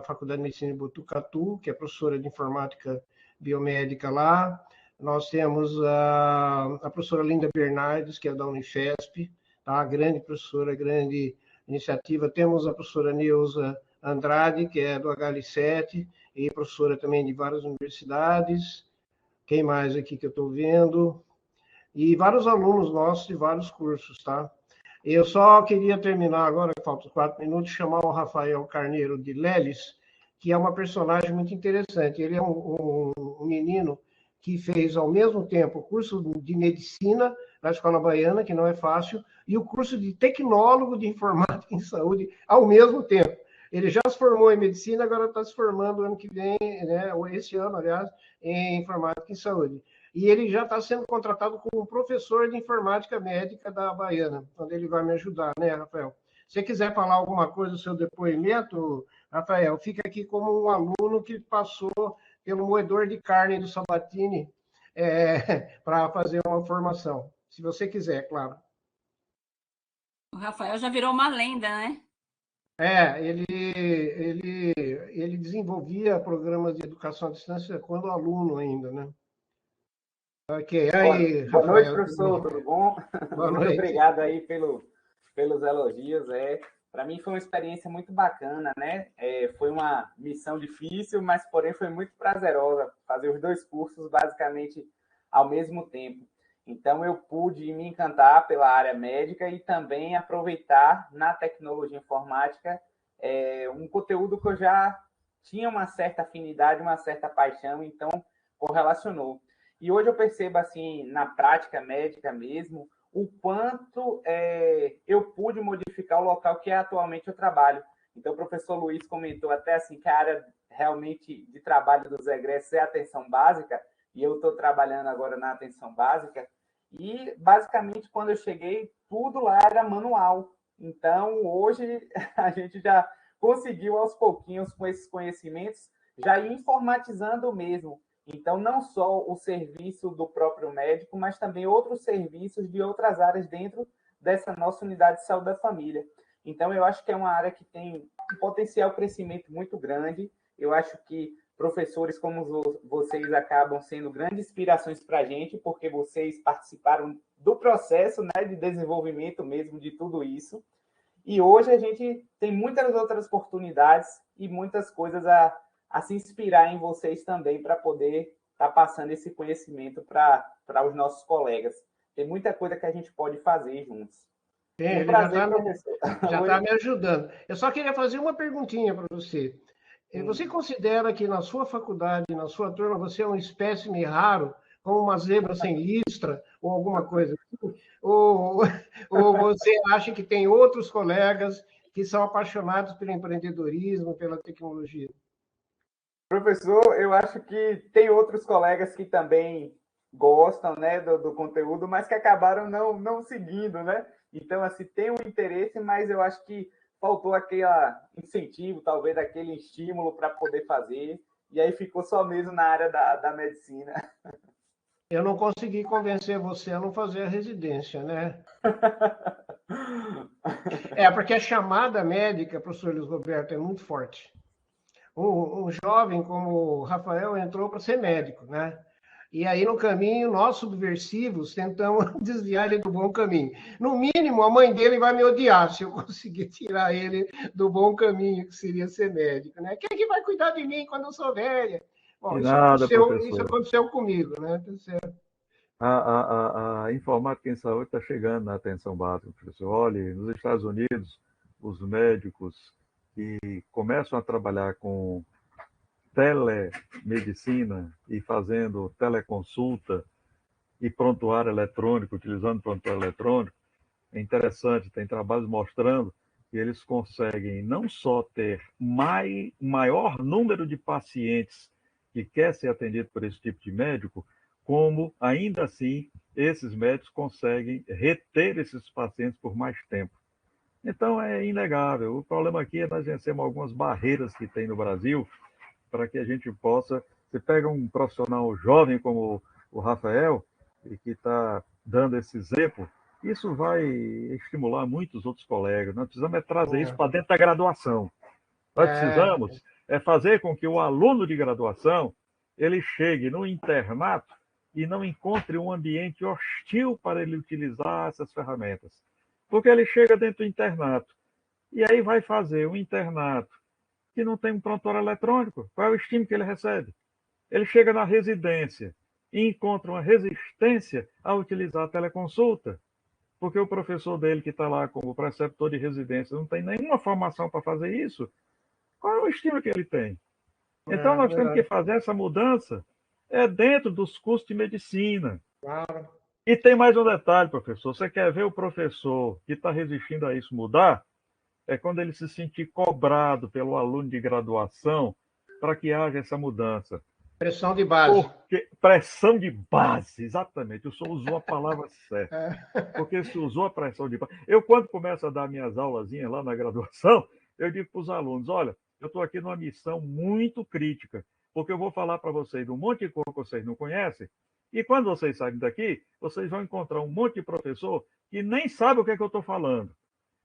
Faculdade de Medicina de Botucatu, que é professora de informática biomédica lá. Nós temos a professora Linda Bernardes, que é da Unifesp, tá? Grande professora, grande iniciativa. Temos a professora Neuza Andrade, que é do HL7, e professora também de várias universidades. Quem mais aqui que eu estou vendo? E vários alunos nossos de vários cursos, tá? Eu só queria terminar agora, que faltam 4 minutos, chamar o Rafael Carneiro de Leles, que é uma personagem muito interessante. Ele é um menino que fez, ao mesmo tempo, o curso de medicina da Escola Baiana, que não é fácil, e o curso de tecnólogo de informática em saúde ao mesmo tempo. Ele já se formou em medicina, agora está se formando ano que vem, né, ou esse ano, aliás, em informática em saúde. E ele já está sendo contratado como professor de informática médica da Baiana, onde ele vai me ajudar, né, Rafael? Se você quiser falar alguma coisa do seu depoimento, Rafael, fica aqui como um aluno que passou pelo moedor de carne do Sabatini para fazer uma formação. Se você quiser, claro. O Rafael já virou uma lenda, né? Ele desenvolvia programas de educação à distância quando aluno ainda, né? Ok, aí, boa noite, professor, tudo bom? Boa muito noite. Obrigado aí pelos elogios. Para mim foi uma experiência muito bacana, né? Foi uma missão difícil, mas porém foi muito prazerosa fazer os 2 cursos basicamente ao mesmo tempo. Então eu pude me encantar pela área médica e também aproveitar na tecnologia informática um conteúdo que eu já tinha uma certa afinidade, uma certa paixão, então correlacionou. E hoje eu percebo, assim, na prática médica mesmo, o quanto eu pude modificar o local que atualmente eu trabalho. Então, o professor Luiz comentou até assim que a área realmente de trabalho dos egressos é a atenção básica, e eu estou trabalhando agora na atenção básica, e basicamente quando eu cheguei, tudo lá era manual. Então, hoje a gente já conseguiu aos pouquinhos com esses conhecimentos, já ir informatizando mesmo. Então, não só o serviço do próprio médico, mas também outros serviços de outras áreas dentro dessa nossa unidade de saúde da família. Então, eu acho que é uma área que tem um potencial crescimento muito grande. Eu acho que professores como vocês acabam sendo grandes inspirações para a gente, porque vocês participaram do processo, né, de desenvolvimento mesmo de tudo isso. E hoje a gente tem muitas outras oportunidades e muitas coisas a se inspirar em vocês também para poder estar passando esse conhecimento para os nossos colegas. Tem muita coisa que a gente pode fazer juntos. Ele prazer, professor. Já está me ajudando. Eu só queria fazer uma perguntinha para você. Você considera que na sua faculdade, na sua turma, você é um espécime raro, como uma zebra sem listra, ou alguma coisa assim? Ou você acha que tem outros colegas que são apaixonados pelo empreendedorismo, pela tecnologia? Professor, eu acho que tem outros colegas que também gostam, né, do conteúdo, mas que acabaram não seguindo, né? Então, assim, tem um interesse, mas eu acho que faltou aquele incentivo, talvez aquele estímulo para poder fazer, e aí ficou só mesmo na área da medicina. Eu não consegui convencer você a não fazer a residência, né? Porque a chamada médica, professor Luiz Roberto, é muito forte. Um jovem como o Rafael entrou para ser médico, né? E aí, no caminho, nós, subversivos, tentamos desviar ele do bom caminho. No mínimo, a mãe dele vai me odiar se eu conseguir tirar ele do bom caminho, que seria ser médico, né? Quem é que vai cuidar de mim quando eu sou velha? Bom, isso aconteceu comigo, né? Tá certo. A informática em saúde está chegando na atenção básica, professor. Olha, nos Estados Unidos, os médicos que começam a trabalhar com telemedicina e fazendo teleconsulta e prontuário eletrônico, utilizando prontuário eletrônico, é interessante, tem trabalhos mostrando que eles conseguem não só ter maior número de pacientes que quer ser atendido por esse tipo de médico, como, ainda assim, esses médicos conseguem reter esses pacientes por mais tempo. Então, é inegável. O problema aqui é nós vencermos algumas barreiras que tem no Brasil para que a gente possa... Você pega um profissional jovem como o Rafael, e que está dando esse exemplo, isso vai estimular muitos outros colegas. Nós precisamos trazer isso para dentro da graduação. Nós precisamos fazer com que o aluno de graduação ele chegue no internato e não encontre um ambiente hostil para ele utilizar essas ferramentas. Porque ele chega dentro do internato e aí vai fazer um internato que não tem um prontuário eletrônico. Qual é o estímulo que ele recebe? Ele chega na residência e encontra uma resistência a utilizar a teleconsulta, porque o professor dele, que está lá como preceptor de residência, não tem nenhuma formação para fazer isso. Qual é o estímulo que ele tem? Então, nós temos que fazer essa mudança dentro dos cursos de medicina. Claro. E tem mais um detalhe, professor. Você quer ver o professor que está resistindo a isso mudar? É quando ele se sentir cobrado pelo aluno de graduação para que haja essa mudança. Pressão de base. Pressão de base, exatamente. O senhor usou a palavra certa. Porque se usou a pressão de base. Eu, quando começo a dar minhas aulazinhas lá na graduação, eu digo para os alunos, olha, eu estou aqui numa missão muito crítica, porque eu vou falar para vocês de um monte de coisa que vocês não conhecem, e quando vocês saírem daqui, vocês vão encontrar um monte de professor que nem sabe o que é que eu estou falando.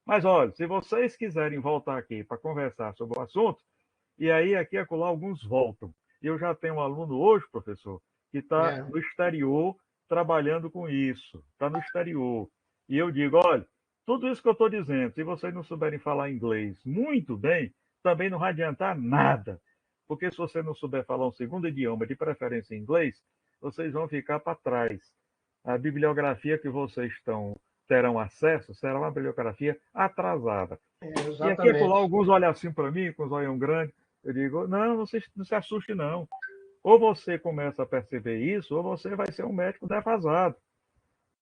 Mas, olha, se vocês quiserem voltar aqui para conversar sobre o assunto, e aí aqui e acolá alguns voltam. E eu já tenho um aluno hoje, professor, que está no exterior trabalhando com isso, está no exterior. E eu digo, olha, tudo isso que eu estou dizendo, se vocês não souberem falar inglês muito bem, também não vai adiantar nada. Porque se você não souber falar um segundo idioma, de preferência em inglês, vocês vão ficar para trás. A bibliografia que vocês terão acesso será uma bibliografia atrasada. E aqui e lá, alguns olham assim para mim, com os olhos grandes, eu digo, não se assuste não. Ou você começa a perceber isso, ou você vai ser um médico defasado.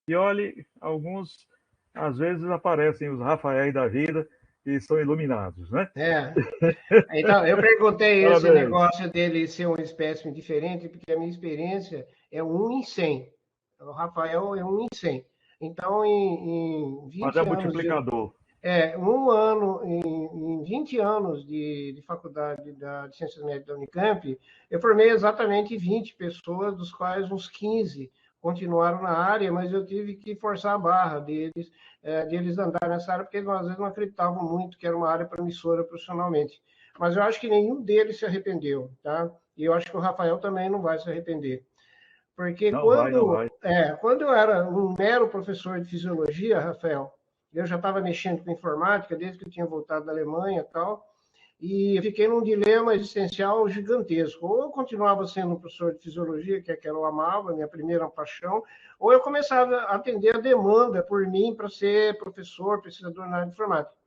E olhe, alguns, às vezes, aparecem os Rafaéis da vida e são iluminados, né? Então, eu perguntei esse negócio dele ser uma espécime diferente, porque a minha experiência é 1 em 100. O Rafael é 1 em 100. Então, em 20 Mas é multiplicador. Em 20 anos de faculdade de Ciências Médicas da Unicamp, eu formei exatamente 20 pessoas, dos quais uns 15 continuaram na área, mas eu tive que forçar a barra deles andar nessa área, porque eles às vezes não acreditavam muito que era uma área promissora profissionalmente. Mas eu acho que nenhum deles se arrependeu, tá? E eu acho que o Rafael também não vai se arrepender. Porque quando eu era um mero professor de fisiologia, Rafael, eu já estava mexendo com informática desde que eu tinha voltado da Alemanha e tal, e fiquei num dilema existencial gigantesco. Ou eu continuava sendo um professor de fisiologia, que é que eu amava, minha primeira paixão, ou eu começava a atender a demanda por mim para ser professor, pesquisador na área de informática.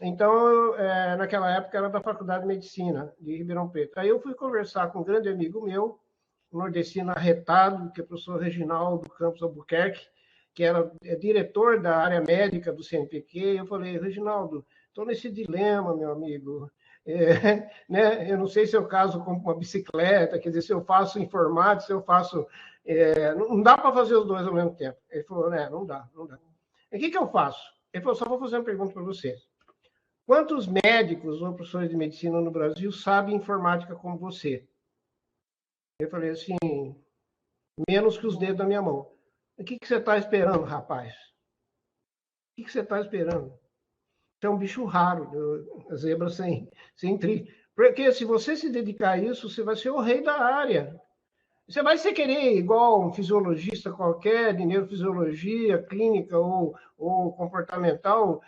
Então, naquela época, era da Faculdade de Medicina de Ribeirão Preto. Aí eu fui conversar com um grande amigo meu, nordestino arretado, que é o professor Reginaldo Campos Albuquerque, que era diretor da área médica do CNPq. Eu falei, Reginaldo, estou nesse dilema, meu amigo. Né? Eu não sei se eu caso com uma bicicleta, quer dizer, se eu faço informática, se eu faço... não dá para fazer os dois ao mesmo tempo. Ele falou, não dá. E o que eu faço? Ele falou, só vou fazer uma pergunta para você. Quantos médicos ou professores de medicina no Brasil sabem informática como você? Eu falei assim, menos que os dedos da minha mão. O que você está esperando, rapaz? O que você está esperando? Você é um bicho raro, zebra sem trilho. Porque se você se dedicar a isso, você vai ser o rei da área. Você vai ser querer igual um fisiologista qualquer, de neurofisiologia, clínica ou comportamental,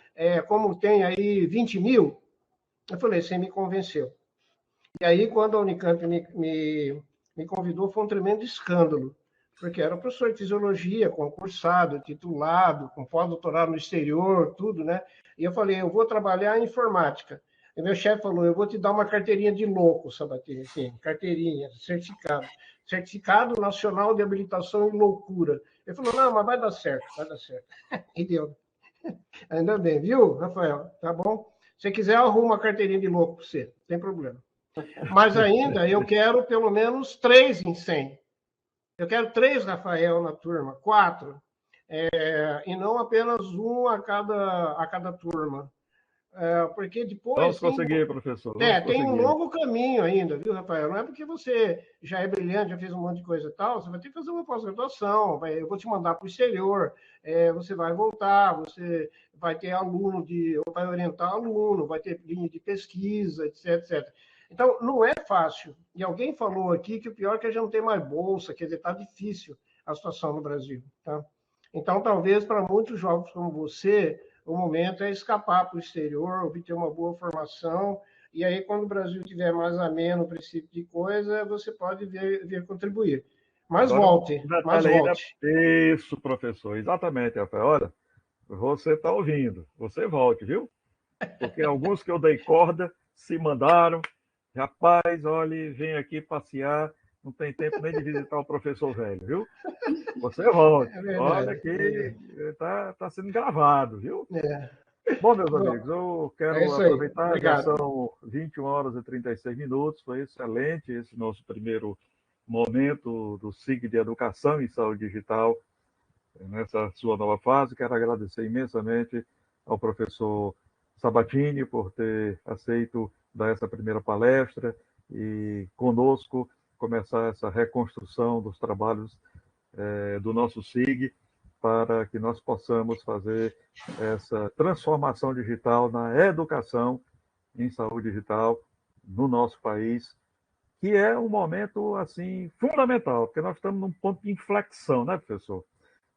como tem aí 20 mil? Eu falei, você me convenceu. E aí, quando a Unicamp me convidou, foi um tremendo escândalo, porque era professor de fisiologia, concursado, titulado, com pós-doutorado no exterior, tudo, né? E eu falei, eu vou trabalhar em informática. E meu chefe falou, eu vou te dar uma carteirinha de louco, Sabatini, assim, carteirinha, certificado. Certificado Nacional de Habilitação em Loucura. Ele falou, não, mas vai dar certo. E deu. Ainda bem, viu, Rafael? Tá bom? Se você quiser, eu arrumo uma carteirinha de louco para você, não tem problema. Mas ainda, eu quero pelo menos 3 em 100. Eu quero 3 Rafael na turma, 4. E não apenas um a cada turma. Porque depois... Vamos conseguir, professor. Tem um longo caminho ainda, viu, Rafael? Não é porque você já é brilhante, já fez um monte de coisa e tal, você vai ter que fazer uma pós-graduação, eu vou te mandar para o exterior, você vai voltar, você vai ter aluno, vai orientar aluno, vai ter linha de pesquisa, etc. Então, não é fácil. E alguém falou aqui que o pior é que a gente não tem mais bolsa, quer dizer, está difícil a situação no Brasil. Tá? Então, talvez para muitos jovens como você, o momento é escapar para o exterior, obter uma boa formação, e aí, quando o Brasil tiver mais ameno para esse tipo de coisa, você pode vir contribuir. Mas agora, volte. Isso, professor, exatamente, Rafael. Olha, você está ouvindo, você volte, viu? Porque alguns que eu dei corda se mandaram. Rapaz, olha, vem aqui passear, não tem tempo nem de visitar o professor velho, viu? Você volte. Olha que está sendo gravado, viu? Bom, meus amigos, eu quero aproveitar, já são 21 horas e 36 minutos, foi excelente esse nosso primeiro momento do SIG de Educação em Saúde Digital, nessa sua nova fase. Quero agradecer imensamente ao professor Sabatini por ter aceito dar essa primeira palestra e conosco começar essa reconstrução dos trabalhos do nosso SIG, para que nós possamos fazer essa transformação digital na educação em saúde digital no nosso país, que é um momento assim fundamental, porque nós estamos num ponto de inflexão, né, professor?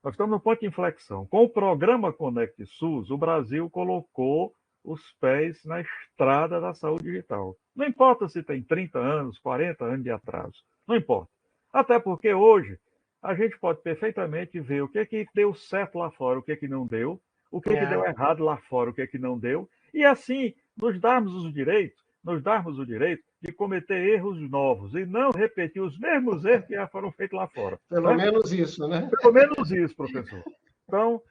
Nós estamos num ponto de inflexão. Com o programa Conect SUS, o Brasil colocou os pés na estrada da saúde digital. Não importa se tem 30 anos, 40 anos de atraso, não importa. Até porque hoje a gente pode perfeitamente ver o que deu certo lá fora, o que não deu, o que deu errado lá fora, o que não deu, e assim nos darmos o direito de cometer erros novos e não repetir os mesmos erros que já foram feitos lá fora. Pelo menos isso, né? Pelo menos isso, professor. Então,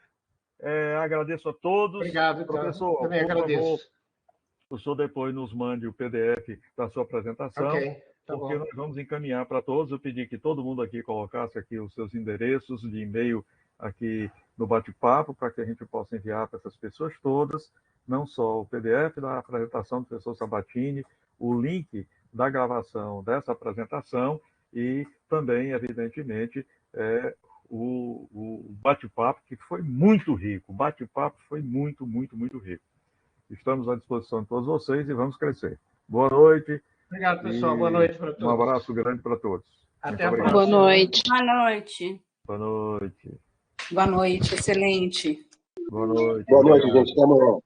agradeço a todos. Obrigado, professor. Também agradeço. Favor, o senhor depois nos mande o PDF da sua apresentação. Ok. Tá porque bom. nós vamos encaminhar para todos. Eu pedi que todo mundo aqui colocasse aqui os seus endereços de e-mail aqui no bate-papo, para que a gente possa enviar para essas pessoas todas, não só o PDF da apresentação do professor Sabatini, o link da gravação dessa apresentação e também, evidentemente, o bate-papo, que foi muito rico. O bate-papo foi muito, muito, muito rico. Estamos à disposição de todos vocês e vamos crescer. Boa noite. Obrigado, pessoal. Boa noite para todos. Um abraço grande para todos. Até a próxima. Boa noite. Boa noite. Boa noite. Boa noite, excelente. Boa noite. Boa noite, gente. Até amanhã.